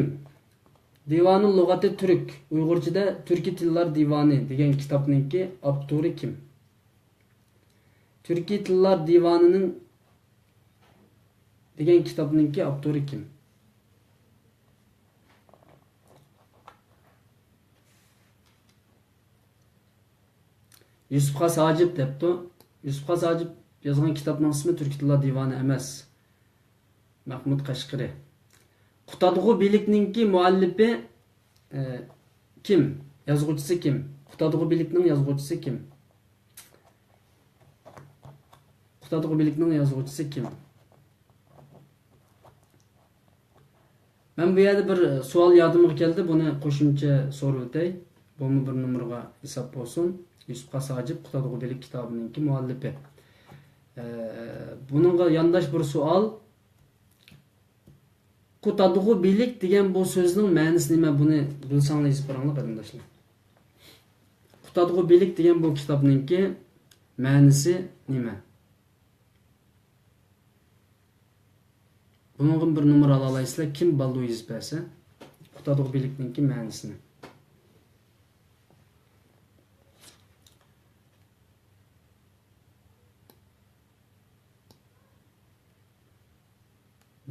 Divanul Lug'ati Turk, Uyg'urchada Turkiy tillar divani degan kitobningki avtori kim? Turkiy tillar divanining degan kitobningki avtori kim? Yusuf Sajib debdi. Yusuf Sajib yozgan kitobning ismi Turkiy tillar divani emas. Mahmud Qashqari. Qutadg'u bilikninki muallifi kim? Yozuvchisi kim? Qutadg'u bilikning yozuvchisi kim? Qutadg'u bilikning yozuvchisi kim? Men bu yerda bir savol yodimga keldi. Buni qo'shimcha so'rab o'tay. Bu bir numaraga hisob bo'lsin. Yusuf Sajib Qutadg'u bilik kitobininki muallifi. Buningga yandash bir savol. Qutadg'u bilik degan bu so'zning ma'nosi nima? Buni bilsangiz biringlar qarindoshlar. Qutadg'u bilik degan bu kitobningki ma'nosi nima? Buningga bir numara ola olasizlar. Kim baldu yozib bersa, Qutadg'u bilikningki ma'nosini.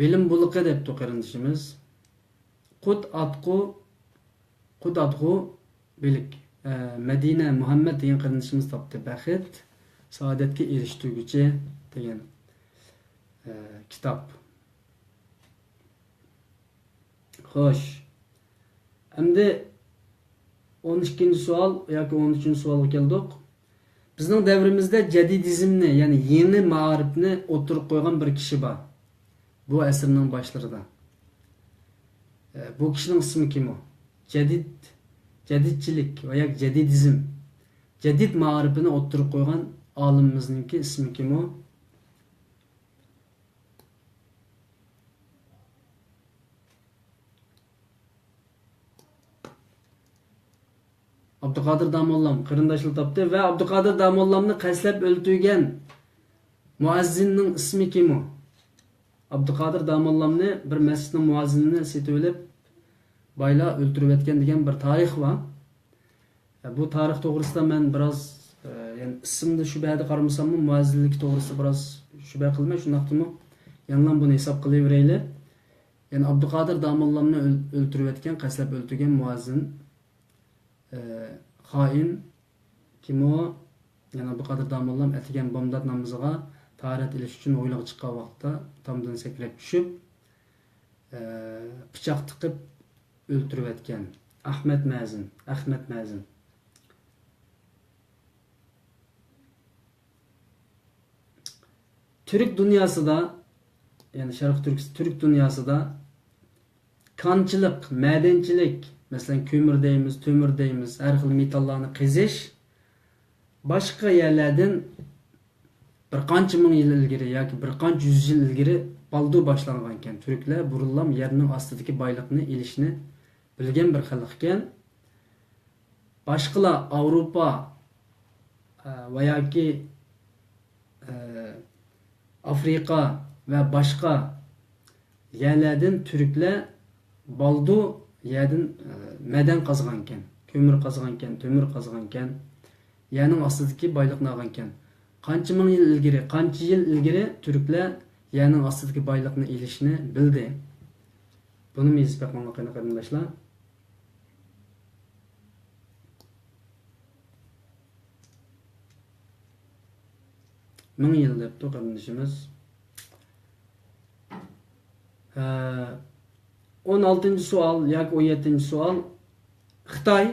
Bilim buluqi debdi qarindishimiz. Qut atqu Qudadg'u bilik Madina Muhammad degan qarindoshimiz topdi. Baxit saodatga erishtirguchi degan kitob. Xo'sh. Endi 12-savol yoki 13-savolga keldik. Bizning davrimizda jadidizmni, ya'ni yeni ma'rifni o'tirib qo'ygan bir kishi bor. Bu asrning boshlarida. Bu kishining ismi kim o? Jadidchilik va yoki jadidizm. Jadid ma'rifini o'tirib qo'ygan olimimizningki ismi kim o? Abduqodir Damollam qarindoshlik topdi va Abduqodir Damollamni qaslab o'ldirgan muazzinning ismi kim o? Abduqodir Damollamni bir masjidning muazzinini setib olib bayla o'ldirib etgan degan bir tarix var. Bu tarix to'g'risida men biroz yani ismni shubhada qaramasam, muazzinlik to'g'risida biroz shubha qilmay, shunaqtimi? Yandan buni hisob qilaveraylik. Yani Abduqodir Damollamni o'ldirib etgan, qaslab o'ldirgan muazzin xoin kim o? Yani Abduqodir Damollam atigan bomdod namoziga taharat ilish uchun o'yliq chiqqan vaqtda tomdan sakrab tushib pichoq tiqib o'ldirib etgan Ahmad Mazin. Türk dünyasida, yani Şarkı Türk dünyasida kanchilik, madanchilik, mesela kömür deymiz, her xil metallarni qizish boshqa yerlardan bir qancha ming yil ilgari yoki bir qancha yuz yil ilgari baldu boshlangan ekan. Turklar burunlam yerning ostidagi boyliqni ilishni bilgan bir xalq ekan. Boshqalar Avropa va yoki Afrika va boshqa yerlardan turklar baldu yerdan madan qazgan ekan, ko'mir qazgan ekan, temir qazgan ekan, yerning ostidagi boyliqni olgan ekan. Qancha ming yil ilgari turklar yerning ostidagi boyliqni ilishni bildi. Buni men isbotlamoqqa qarindoshlar. Ming yil debdi qarindoshimiz. 16-savol yoki 17-savol. Xitoy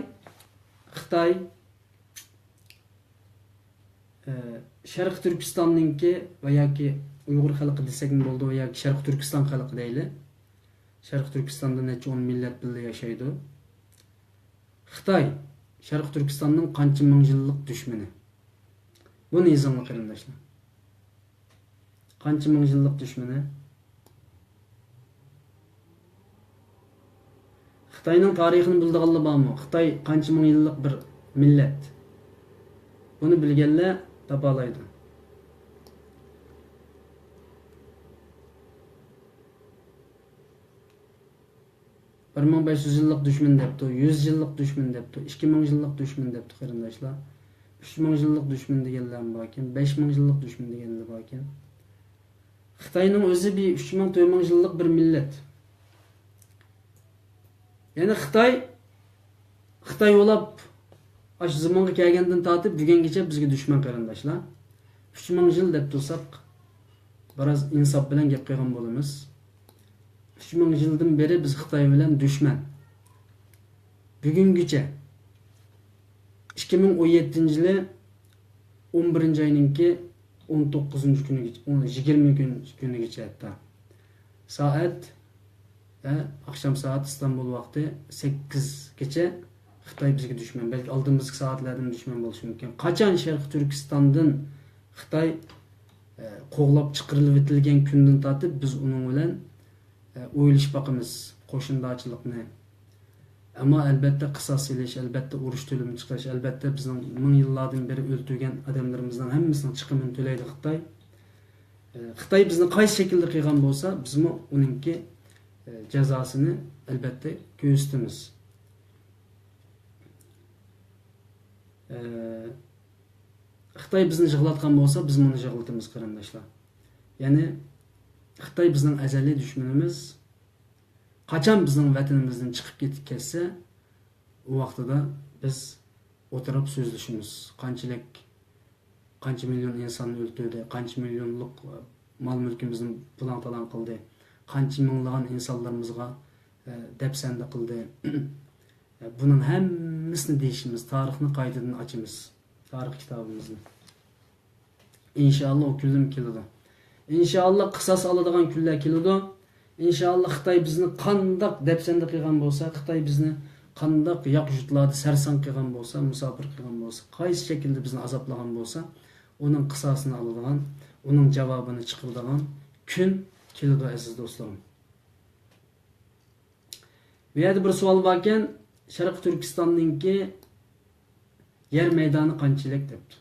Sharq Turkistonninki va yoki Uyg'ur xalqi desakmi bo'ldi va yoki Sharq Turkiston xalqi deyli. Sharq Turkistonda necha 10 millat birga yashaydi. Xitoy Sharq Turkistonning qancha ming yillik dushmani. Buni izlanglar qarindoshlar. Qancha ming yillik dushmani? Xitoyning tarixini bildiganlar bormi? Xitoy qancha ming yillik bir millat. Buni bilganlar topalaydi. Bir 1500 yillik dushman debdi, 100 yillik dushman debdi, 2000 yillik dushman debdi qarindoshlar. 3000 yillik dushman deganlar bor ekan, 5000 yillik dushman deganlar bor ekan. Xitoyning o'zi bir 3000-4000 yillik bir millat. Yani Xitoy olab aş zamanga kelgandan tortib bugungacha bizga dushman qarindoshlar. 3000 yil deb tursak, biroz insof bilan gap qilgan bo'lamiz. 3000 yildan beri biz Xitoy bilan dushman. Bugungacha 2017-yili 11-oyninki 19-kunigacha, 20 kunigacha hatta. Soat akşam saat İstanbul vaqti 8gacha Xitoy bizga dushman. Balki oldimizgi soatlardan dushman bo'lishi mumkin. Qachon Sharq Turkistondan Xitoy qo'g'lab chiqarilib etilgan kundan tortib biz uning bilan o'ylish boqamiz qo'shindochilikni. Ammo albatta qisos elish, albatta urush to'limi chiqarish, albatta bizning ming yillardan beri o'ltirgan odamlarimizdan hammasining chiqimini to'laydi Xitoy. Xitoy bizni qaysi shaklda qilgan bo'lsa, biz uningki jazosini albatta ko'rsatamiz. Xitoy bizni yig'latgan bo'lsa, biz uni yig'latamiz qarindoshlar. Ya'ni Xitoy bizning azaliy dushmanimiz. Qachon bizning vatanimizdan chiqib ketib ketsa, u vaqtida biz o'tirib so'zlashimiz, qancha million insonni o'ldirdi, qancha millionlik mol mulkimizni pulan qildi, qancha minglagan insonlarimizga depsanda qildi. Bunun hammasini deyishimiz, tarixni qaytadan ochimiz, tarix kitobimizni. İnşallah o kunlar keladi. İnşallah qisas oladigan kunlar keladi. İnşallah Xitoy bizni qandoq depsanda qilgan bo'lsa, Xitoy bizni qandoq yoq yurtlarda sarson qilgan bo'lsa, musofir qilgan bo'lsa, qaysi shaklda bizni azoblagan bo'lsa, uning qisosini oladigan, uning javobini chiqaradigan kun keladi aziz do'stlarim. Bu yerda bir savol bor ekan, Sharq Turkistonninki yer maydoni qanchalik debdi.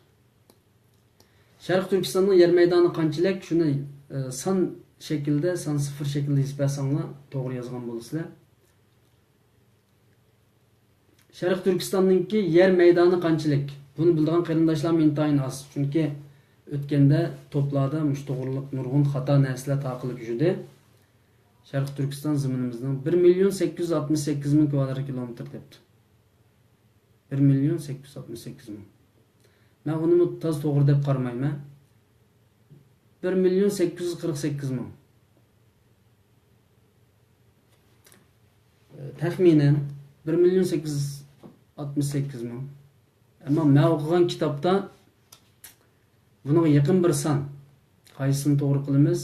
Sharq Turkistonning yer maydoni qanchalik, shuni son şekilde, son sıfır şekilde hizbasanglar to'g'ri yozgan bo'lasizlar. Sharq Turkistonninki yer maydoni qanchalik? Buni bildigan qarindoshlarim intayin az. Chunki o'tganda to'plarda mushto'g'riliq nurg'un xato narsalar taqilib yurdi. Sharq Turkiston zaminimizning 1.868.000 kvadrat kilometr debdi. 1.868.000. Men uni toz to'g'ri deb qaramayman. 1.848.000. Taxminen 1.868.000. Ama men o'qigan kitobda bunga yaqin bir son. Qaysini to'g'ri qilamiz?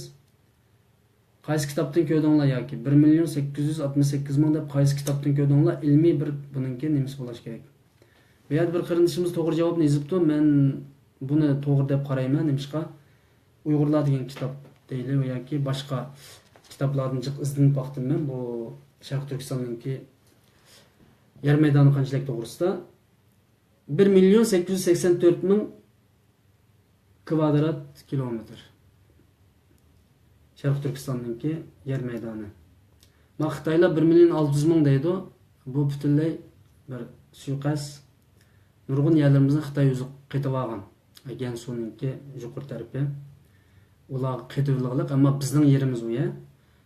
Qaysi kitobdan ko'rdinglar yoki 1.868.000 deb qaysi kitobdan ko'rdinglar? Ilmiy bir buningki nimasi bo'lish kerak. Bu yerda bir qarindoshimiz to'g'ri javobni yozibdi. Men buni to'g'ri deb qarayman. Nimishqa? Uyg'urlar degan kitob deyli yoki boshqa kitoblardan chiq izlanib baqdim men bu Sharq Turkistonninki yer maydoni qanchalik to'g'risida 1.884.000 kvadrat kilometr. Sharq Turkistonninki yer maydoni. Ma Xitoylar 1.600.000 deydi. Bu butunlay bir suiqasd. Nurg'un yerlarimizni Xitoy o'zi qetib olgan. Gansuninki yuqori tarafi. Ular qetiblig'liq, ammo bizning yerimiz u ya.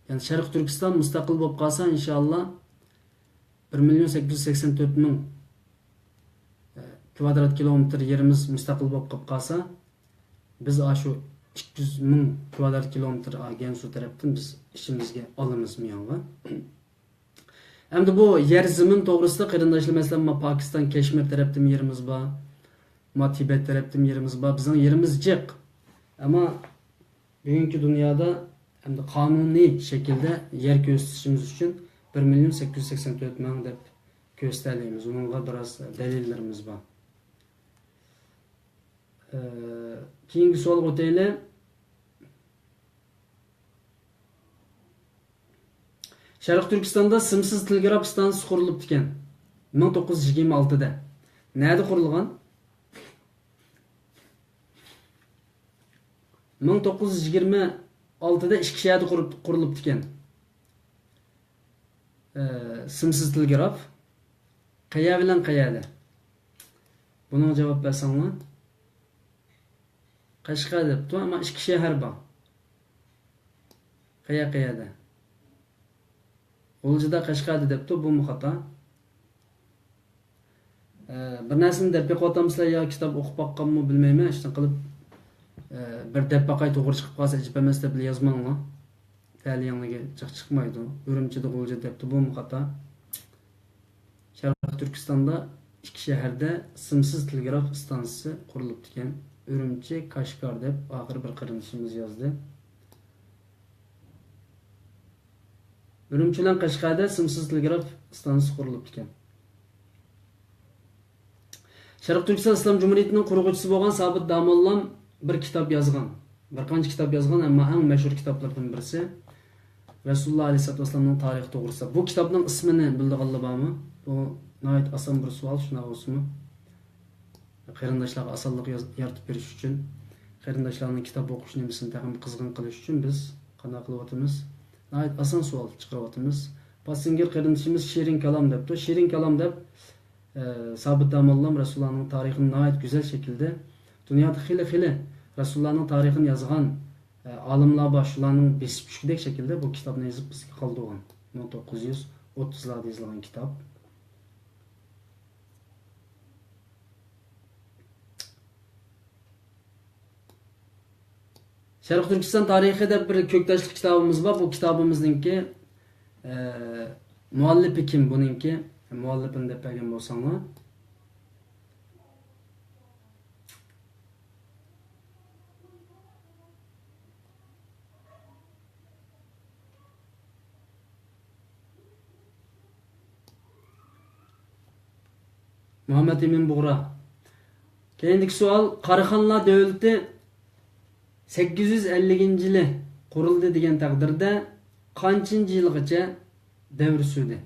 Ya'ni Sharq Turkiston mustaqil bo'lib qolsa, inshaalloh 1.884.000 kvadrat kilometr yerimiz mustaqil bo'lib qolsa, biz shu 200.000 kvadrat kilometr Gansu tarafdan biz ishimizga olamiz miyonga. Endi bu yer zamin to'g'risida qarindoshlar, masalan, Pokiston Kashmir tarafdan yerimiz bor, Tibet tarafdan yerimiz bor, bizning yerimiz jiq. Ammo bugungi dunyoda endi qonuniy shaklda yer ko'rsatishimiz uchun 1.884.000 deb ko'rsatamiz. Bunga biroz dalillarimiz bor. Keyingi savol o'taylik. Sharq Turkistonda simsiz telegraf stansiyasi qurilibdi ekan. 1926da. Nerede qurilgan? 1926da ikki shaharda qurilibdi ekan. Simsiz telegraf qayerda bilan qayerda? Buna javob bersanglar. Qashqar debdi, ammo ikki shahar bor. Qayerda? G'uljida Qashqarda debdi, bu xato. Bir narsani deb qo'ytamizlar yo kitob o'qib boqqanmi bilmayman, ishdan qilib bir deb baqay to'g'ri chiqib qolsa hech emas deb yozmanglar. Ta'liyanlarga chiqmaydi. Urumchida G'ulja debdi, bu xato. Sharq Turkistonda ikki shaharda simsiz telegraf stansiyasi qurilibdi ekan. Urumchi, Qashqar deb oxir bir qarindoshimiz yozdi. Urumchi bilan Qashqarda simsiz telegraf stansiyasi qurilibdi ekan. Sharq Turkiston Islom Jumhuriyatining qurg'uvchisi bo'lgan Sobit Damollam bir kitob yozgan. Bir qancha kitob yozgan, ammo eng mashhur kitoblardan birisi Rasululloh alayhisolatu vasallamning tarixi to'g'risida. Bu kitobning ismini bildiganlar bormi? Bu nihoyat oson bir savol, shuna o'smi? Qarindoshlarga osonlik yaratib berish uchun, qarindoshlarning kitob o'qish nimasini taqim qizg'in qilish uchun biz qanday qilyapmiz? Nihoyat oson savol chiqaryapmiz. Pasingir qarindoshimiz Shirin kalom debdi. Shirin kalom deb Sobit Damollam Rasulullohning tarixini nihoyat go'zal shaklda dunyoda xili Rasulullohning tarixini yozgan olimlar bor, shularning besib tushgudek shaklda bu kitobni yozib bizga qoldirgan. 1930larda yozilgan kitob. Sharq Turkiston tarixi deb bir ko'ktaşlik kitobimiz bor. Bu kitobimizningki muallifi kim buningki? Muallifini deb bergan bo'lsanglar. Muhammed Emin Buğra. Keyingi savol, Qaraxonlar davlati 850-yili qurildi degan taqdirda qanchinchi yilgacha davr surdi?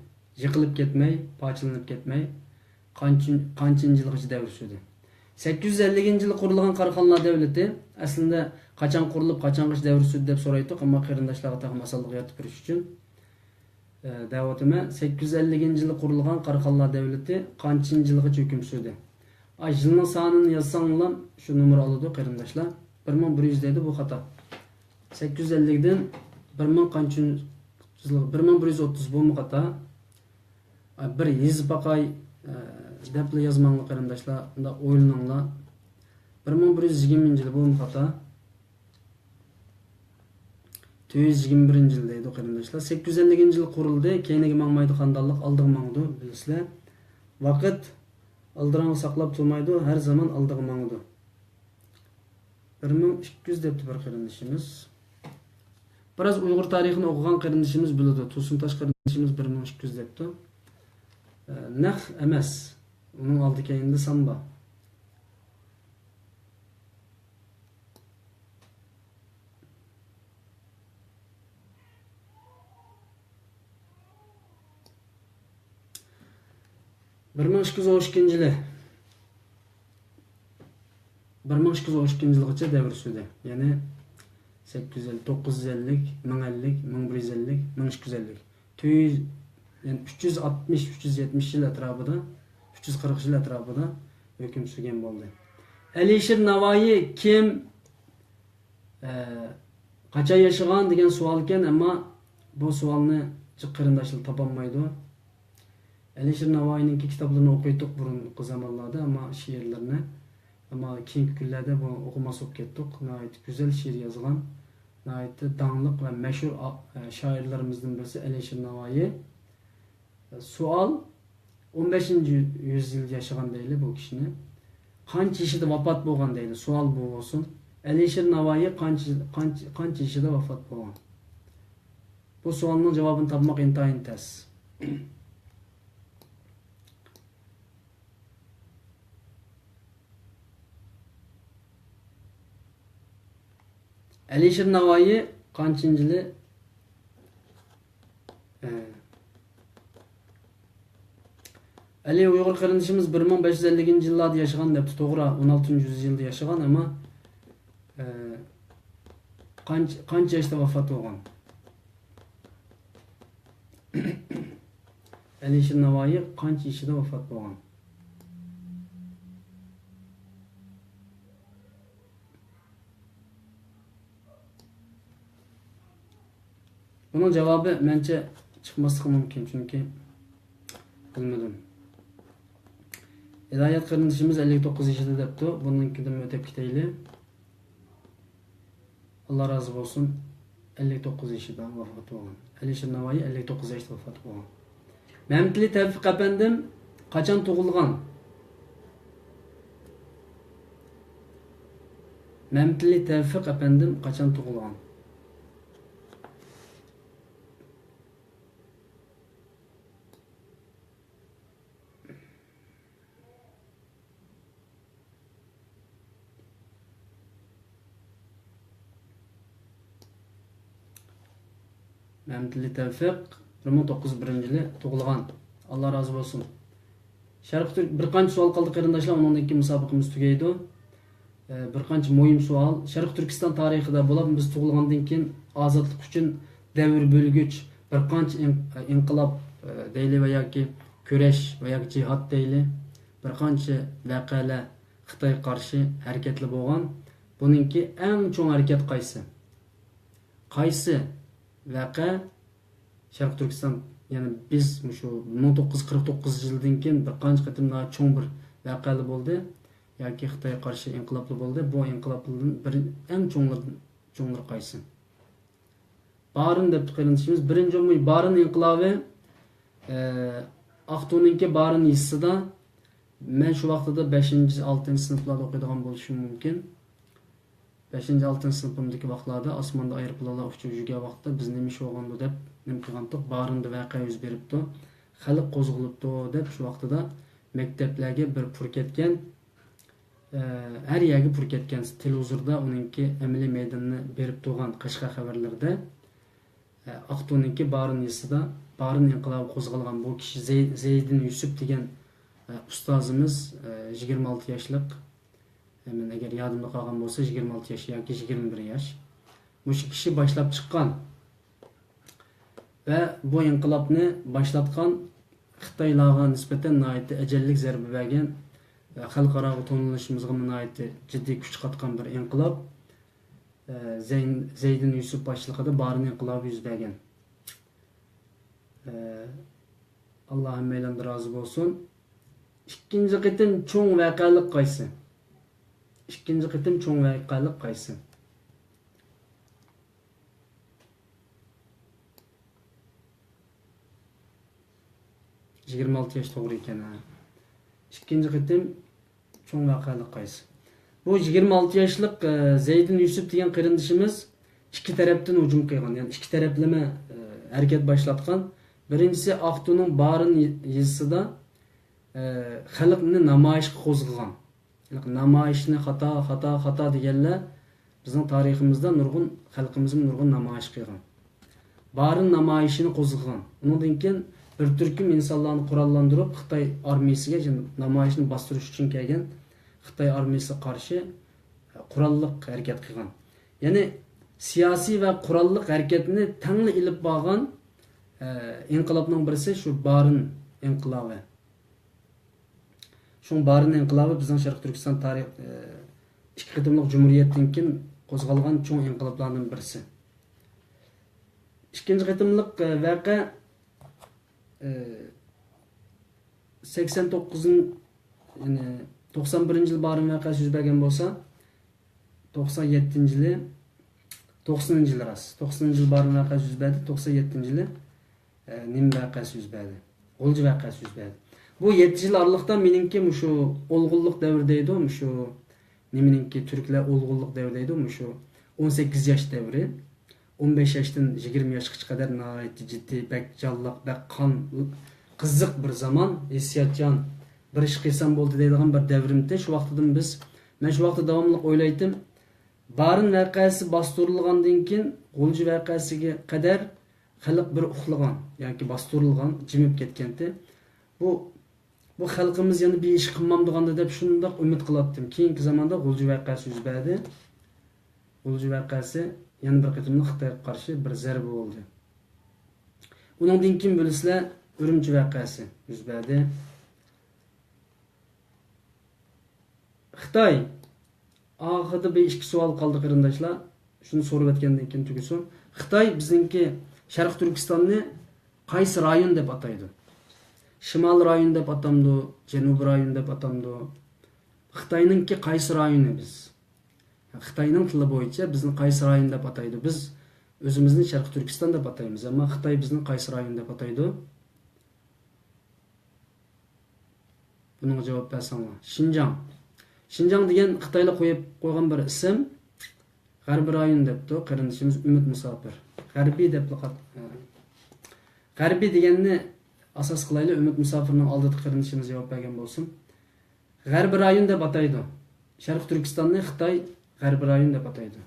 Yiqilib ketmay, parchalanib ketmay, qanchinchi yilgacha davr surdi? 850-yili qurilgan Qaraxonlar davlati aslida qachon qurilib, qachongacha davr surdi deb so'raydik, ammo qarindoshlarga taq masalliq yetib berish uchun da'vatime 850-yili qurilgan Qaraxonlar davlati qanchinchi yilgacha hukm surdi? Yılning sonini yazsanglar shu nomer oladi qarindoshlar. 1100 deydi, bu xato. 850 dan 1000 qancha 1130 bu mu xato? Bir yezib baqay deb yozmanglar qarindoshlar. Unda o'ylaninglar. 1120-yil bu mu xato? 221-yil deydi qarindoshlar. 850-yil qurildi, keyingi mangmaydi qandallik oldiga mangdi, bilasizlar. Vaqt aldıranı saqlab turmaydi, her zaman aldığı mangdi. 1200 depti bir qarindishimiz. Biraz Uyg'ur tarixini o'qigan qarindishimiz biladi. To'sintosh qarindishimiz 1200 depti. Naq emas. Uning oldi keyinda samba. yili 1212-yilgacha davr surdi. Ya'ni 850, 950, 1050, 1150, 1250. Yani 360-370 yil atrofida, 340 yil atrofida hukm surgan bo'ldi. Alisher Navoiy kim? Qachon yashagan degan savol ekan, ammo bu savolni qarindoshlar topolmaydi. Alisher Navoiyning kitoblarini o'qiydik burungi zamonlarda, ammo she'rlarini, ammo keyingi kunlarda bu o'qimas bo'lib ketdik. Nihoyat go'zal she'r yozgan, nihoyat dangliq va mashhur shoirlarimizdan birisi Alisher Navoiy. Savol 15-yüzyil yaşagan deyli bu kishini. Qancha yoshida vafot bo'lgan deyli. Savol bu bo'lsin. Alisher Navoiy qancha yoshida vafot bo'lgan? Bu savolning javobini topmoq intayin tez. Alisher Navoiy qanchinchi yili Ali Uyg'ur qarindishimiz 1550-yillarda yashagan debdi. To'g'ri, 16-yüzyilda yashagan, ammo qancha yoshda vafot bo'lgan? Alisher Navoiy qancha yoshida vafot bo'lgan? Bunun cevabı bence çıkması mümkün çünkü bilmedim. Hidayet kardeşimiz 59 yaşında depti. Bununkinden ötep kiteyli. Allah razı olsun. 59 yaşında vefat olgan. Alisher Navoiy 59 yaşında vefat olgan. Memtli Tevfik efendim kaçan tug'ilgan? Memtli Tevfik efendim kaçan tug'ilgan? Memtli Tevfik 1901-yili tug'ilgan. Allah razı olsun. Sharq Turk bir qancha savol qoldi qarindoshlar, undan keyin musobaqamiz tugaydi. Bir qancha muhim savol. Sharq Turkiston tarixida bo'lib, biz tug'ilgandan keyin ozodlik uchun davr bo'lgich bir qancha inqilob deyli va yoki kurash va yoki jihad deyli bir qancha voqealar Xitoy qarshi harakatlar bo'lgan. Buningki eng cho'ng harakat qaysi? Qaysi vaqa Sharq Turkiston, yani biz şu 1949 yıldan keyin bir qancha qatim daha cho'ng bir voqealar bo'ldi yoki Xitoyga qarshi inqiloblar bo'ldi. Bu inqiloblardan bir eng cho'nglar cho'nglar qaysi? Barın deb qilishimiz birinchi umumiy Barın inqilobi Aqto'ninki Barın hissida men shu vaqtida 5-6 sinflarda o'qiydigan bo'lishim mumkin. 5-6 sinfimdagi vaqtlarda osmonda aeroplanlar uchib yurgan vaqtda biz nima ish bo'lgandi deb nima qilgandik? Barında voqea yuz beribdi. Xalq qo'zg'alibdi deb shu vaqtida maktablarga bir pur ketgan, har yerga pur ketgan. Televizorda uningki amaliy maydonni berib turgan Qashqa xabarlarda Aqto'ninki Barın hissida Barın inqilobi qo'zg'algan bu kishi Zeydin Yusuf degan ustozimiz 26 yoshlik. Hemen eğer yadımda qolgan bo'lsa 26 yosh yoki 21 yosh. Mush kishi boshlab chiqqan va bu inqilobni boshlatgan Xitoylarga nisbatan nihoyatda ajallik zarba bergan, xalqaro tonilishimizga nihoyatda jiddiy kuch qatgan bir inqilob Zeydin Yusuf boshlig'ida Barın inqilobi yuz bergan. Allohim meylandan rozi bo'lsin. Ikkinchi qitim cho'ng voqealik qaysi? İkinci qitim cho'ng voqealik qaysi? Yigirma 26 yosh to'g'ri ekan. Ikkinchi qitim cho'ng voqealik qaysi? Bu 26 yoshlik Zeydin Yusuf degan qarindishimiz ikki tarafdan hujum qilgan, ya'ni ikki taraflama harakat boshlatgan. Birinchisi Aqto'ning Barın yezisida xalqni namoyishga qo'zg'agan. Namoyishni xato deganlar bizning tariximizda nurg'un xalqimizning nurg'un namoyish qilgan. Barın namoyishini qo'zg'agan. Undan keyin bir turkum insonlarni qurollantirib Xitoy armiyasiga namoyishni bostirish uchun kelgan Xitoy armiyasiga qarshi qurolliq harakat qilgan. Ya'ni siyosiy va qurolliq harakatni tangli ilib borgan inqilobning birisi shu Barın inqilobi. Şu Barın inqilobi bizning Sharq Turkiston tarix ikki qitimliq jumuriyatdan keyin qo'zg'algan cho'ng inqiloblarning birisi. Ikkinchi qitimliq voqea 89 yani 91-yil Barın voqeasi yuz bergan bo'lsa 97-yili 90-yil ras. 90-yil Barın voqeasi yuz berdi, 97-yili nim voqeasi yuz berdi. G'ulji voqeasi yuz berdi. Bu 7 yıl aralıkta menimki şu olgunluk devrdeydi o şu neminki Türkler olgunluk devrdeydi o şu 18 yaş devri 15 yaştan 20 yaşga kadar nihayet ciddi bek jallaq bek kan kızık bir zaman hissiyatcan bir iş qilsam bo'ldi deydigan bir devrimde şu vaqtidan biz men şu vaqtda davomli o'ylaydim Barın voqeasi bostirilgandan keyin G'ulji voqeasiga qadar xalq bir uxlagan yoki bostirilgan jimib ketgandi bu xalqimiz yana bir ish qilmamdiganda deb shundoq umid qilatdim. Keyingi zamonda G'ulji voqeasi yuz berdi. G'ulji voqeasi yana bir qitimli Xitoyga qarshi bir zarba bo'ldi. Undan keyin bilasizlar Urumchi voqeasi yuz berdi. Xitoy oxirida bir ikki savol qoldi qarindoshlar. Shuni so'rab o'tgandan keyin tugasin. Xitoy bizningki Sharq Turkistonni qaysi rayon deb ataydi? Şimal rayon deb atamdı, Janub rayon deb atamdı. Xitoyninki qaysi rayoni biz? Xitoyning tili bo'yicha bizni qaysi rayon deb ataydi? Biz o'zimizni Sharq Turkiston deb ataymiz, ammo Xitoy bizni qaysi rayon deb ataydi? Bunga javob bersanglar. Xinjiang. Xinjiang degan Xitoylar qo'yib qo'ygan bir ism. G'arbiy rayon debdi, qarindishimiz Umid Musofir. G'arbiy deb laqab. G'arbiy deganni asas qilayli Umid Musofirning oldida qarindishimiz javob bergan bo'lsin. G'arbiy rayon deb ataydi. Sharq Turkistonni Xitoy G'arbiy rayon deb ataydi.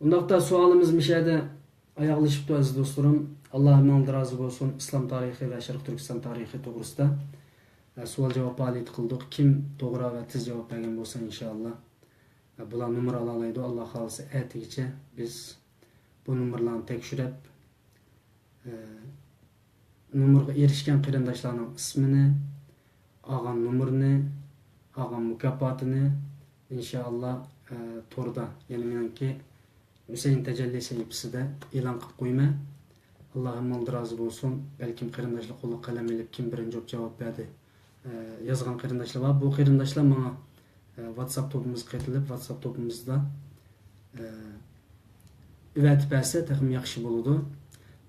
Undaqda sualimiz mishada oyoqlashibdi aziz do'stlarim. Alloh mendan rozi bo'lsin. Islom tarixi va Sharq Turkiston tarixi to'g'risida savol javob faoliyat qildik. Kim to'g'ri va tez javob bergan bo'lsa inshaalloh bular numar ola oladi. Alloh xolisa ertagacha biz bu nomerlarni tekshirib nomerga erishgan qarindoshlarning ismini, olgan nomerini, olgan mukofotini inşallah torda, yani menimki Hüseyin Tecelli sahifasida e'lon qilib qo'yma. Allohim oldi rozi bo'lsin. Balkim qarindoshlar qo'lga qalam elib kim birinchi javob berdi yozgan qarindoshlar bor. Bu qarindoshlar menga WhatsApp topimizga qaytilib, WhatsApp topimizda üvətib bersə təxmin yaxşı buludu.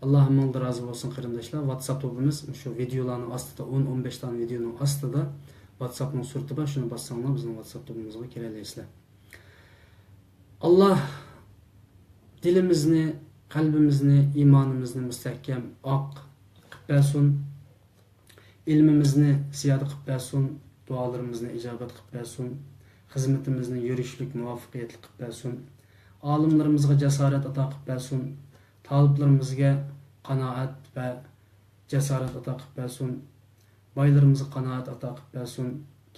Allah'ım oldu razı olsun qarindoshlar. WhatsApp topimiz şu videolarning ostida 10-15 tane videonun ostida WhatsApp'ның surati bor. Shuni bossanglar bizning WhatsApp topimizga kira olasizlar. Allah dilimizni, qalbimizni, imonimizni mustahkam oq qilib bersin. Ilmimizni ziyoda qilib bersin, duolarimizni ijobat qilib bersin, xizmatimizni yurishlik muvaffaqiyatli qilib bersin. Alimlarimizga jasorat ato qilib bersin, taliblarimizga qanoat va jasorat ato qilib bersin, boylarimizga qanoat ato qilib bersin,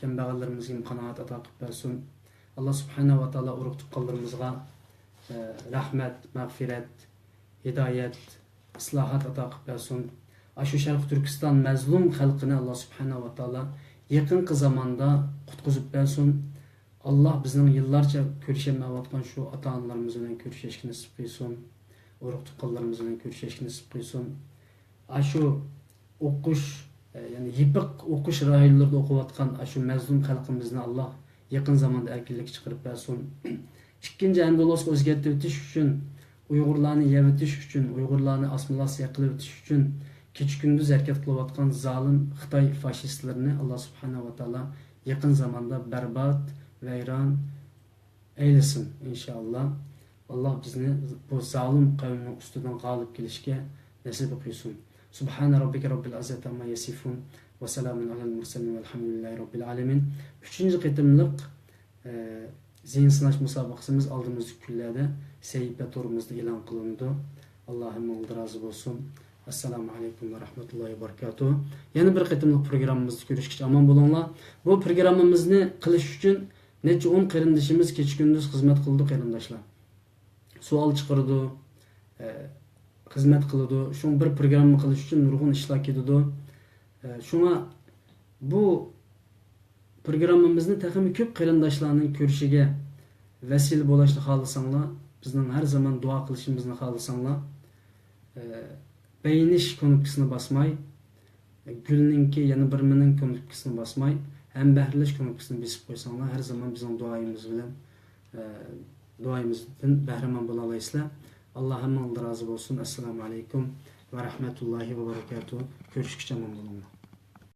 kambag'allarimizga qanoat ato qilib bersin. Alloh subhanahu va taolo urug' tuqqanlarimizga rahmat, mag'firat, hidoyat, islohot ato qilib bersin. Ashu Sharq Turkiston mazlum xalqini Alloh subhanahu va taolo yaqinqi zamonda qutqizib bersin. Allah bizning yillarcha ko'rishmayotgan shu ota-onalarimiz bilan ko'rishishni nasib qilsin. Urug' tuqqanlarimiz bilan ko'rishishni nasib qilsin. Ashu o'qish, ya'ni yipiq o'qish rayonlarida o'qiyotgan ashu mazlum xalqimizni Alloh yaqin zamonda erkinlik chiqarib bersin. Ikkinchi Andalosga o'zgartirib o'tish uchun, Uyg'urlarni yevitish uchun, Uyg'urlarni assimilyatsiya qilib o'tish uchun kecha kunduz harakat qilayotgan zolim Xitoy fashistlarini Alloh subhanahu va taolo yaqin zamonda barbod, vayron eylesin inşallah. Allah bizni bu zalim qavmning ustidan g'olib kelishga nasib qilsin. Subhana robbika robbil izzati amma yasifun va salamun alal mursalin velhamdülillahi robbil alamin. 3-chi qitimliq zihin sinash musobaqasimiz oldimizgi kunlarda sahifa to'rimizda e'lon qilindi. Allohim oldi rozi bo'lsin. Assalomu alaykum va rahmatullohi va barakatuh. Yana bir qitimliq programmamizni ko'rishgacha omon bo'linglar. Bu programmamizni qilish uchun necha 10 qarindoshimiz kecha kunduz xizmat qildi qarindoshlar. Savol chiqardi, xizmat qildi. Shu bir programma qilish uchun nurg'un ishlar ketdi. Shunga bu programmamizni taxmin ko'p qarindoshlarning ko'rishiga vasila bo'lishni xohlasanglar, bizning har zaman duo qilishimizni xohlasanglar, beğeniş knopkasını basmay, gülninki yana bir mening knopkasını basmay, hem behrilish knopkasını besib qo'ysanglar, her zaman bizim duayımızdan bahramand bo'la olasizlar. Allohim razı olsun. Assalomu alaykum va rahmatullohi va barakatuh. Ko'rishgacha omon bo'linglar.